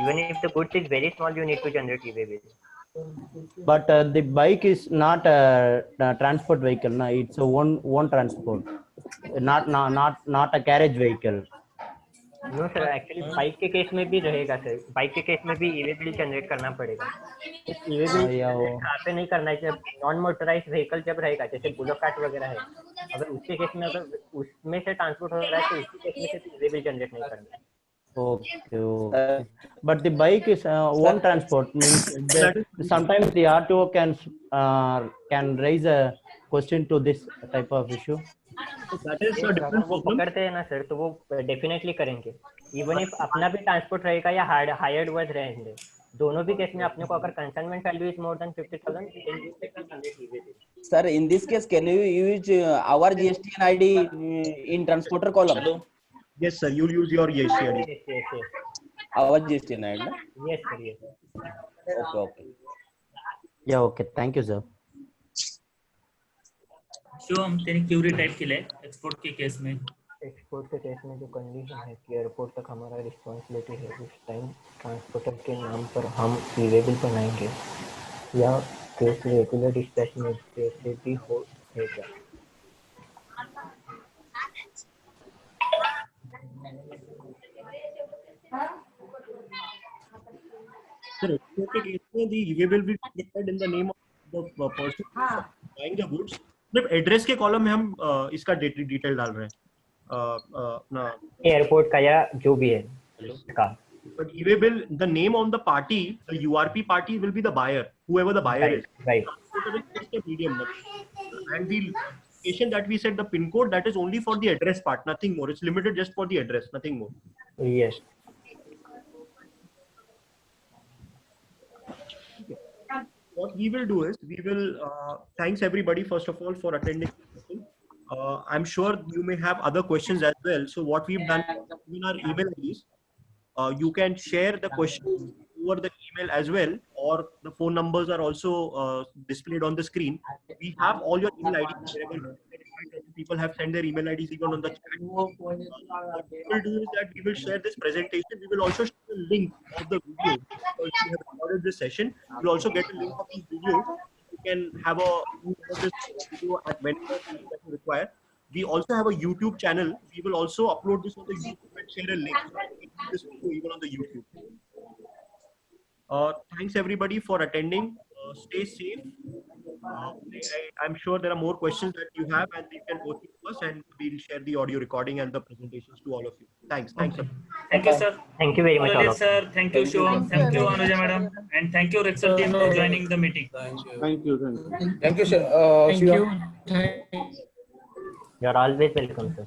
even if the goods is very small, you need to generate e-way bill. But the bike is not a transport vehicle, no? It's a one transport, not a carriage vehicle. No sir, actually bike के case में भी रहेगा sir, bike के case में भी e-way bill generate करना पड़ेगा। E-way bill यहाँ पे नहीं करना है, जब नॉन मोटराइज्ड व्हीकल जब रहेगा, जैसे बुलेट कार्ट वगैरह है, अगर उसके केस में अगर उसमें से ट्रांसपोर्ट हो रहा है तो उसी केस में से ई-वे बिल जनरेट नहीं करना है। Okay. But the bike is one transport, means sometimes the RTO can raise a question to this type of issue. अगर वो पकड़ते हैं ना सर तो वो डेफिनेटली करेंगे, इवन इफ अपना भी ट्रांसपोर्ट रहेगा या हायर्ड वर्ड रहेंगे, दोनों भी केस में अपने को अगर consignment value is more than 50,000। Sir, in this case, can you use our GSTN ID in transporter column? Yes, sir. You'll use your GSTN ID. Yes. Our GSTN ID. Yes, sir. Yes. Okay. Yeah. Okay. Thank you, sir. Shivam, तेरी Curie type केले export के case में। Export के case में जो condition है कि airport तक हमारा रिस्पॉन्सिबिलिटी है, उस टाइम ट्रांसपोर्टर के नाम पर हम ई-वे बिल बनाएंगे या केस रेगुलर डिस्पैच में से भी होगा। Sir, export के केस में the e-way bill will be declared in the name of the person buying the goods. सिर्फ एड्रेस के कॉलम में हम इसका डिटेल डाल रहे हैं एयरपोर्ट का या जो भी है का। But e-way bill, the name on the party, the URP party will be the buyer, whoever the buyer is. Right. Just a medium. And the location that we set, the pin code, that is only for the address part, nothing more. It's limited just for the address, nothing more. Yes. What we will do is we will thanks everybody first of all for attending. I'm sure you may have other questions as well. So what we've done in our email IDs, you can share the questions over the email as well, or the phone numbers are also displayed on the screen. We have all your email IDs. People have sent their email IDs even on the chat. What we will do is that we will share this presentation. We will also share a link of the video. So if you have recorded this session, you'll also get a link of these videos. You can have a look at this video at whenever you require. We also have a YouTube channel. We will also upload this on the YouTube and share a link. So you can see this video even on the YouTube. Thanks everybody for attending. Stay safe. I'm sure there are more questions that you have, and you can go to us, and we'll share the audio recording and the presentations to all of you. Thanks. Thanks. Okay. Thank you, sir. Thank you very much, all of you. Sir. Thank you, Shivam. Thank you, Anuja madam, and thank you, Rexel team, for joining the meeting. Thank you. Thank you, sir. You are always welcome, sir.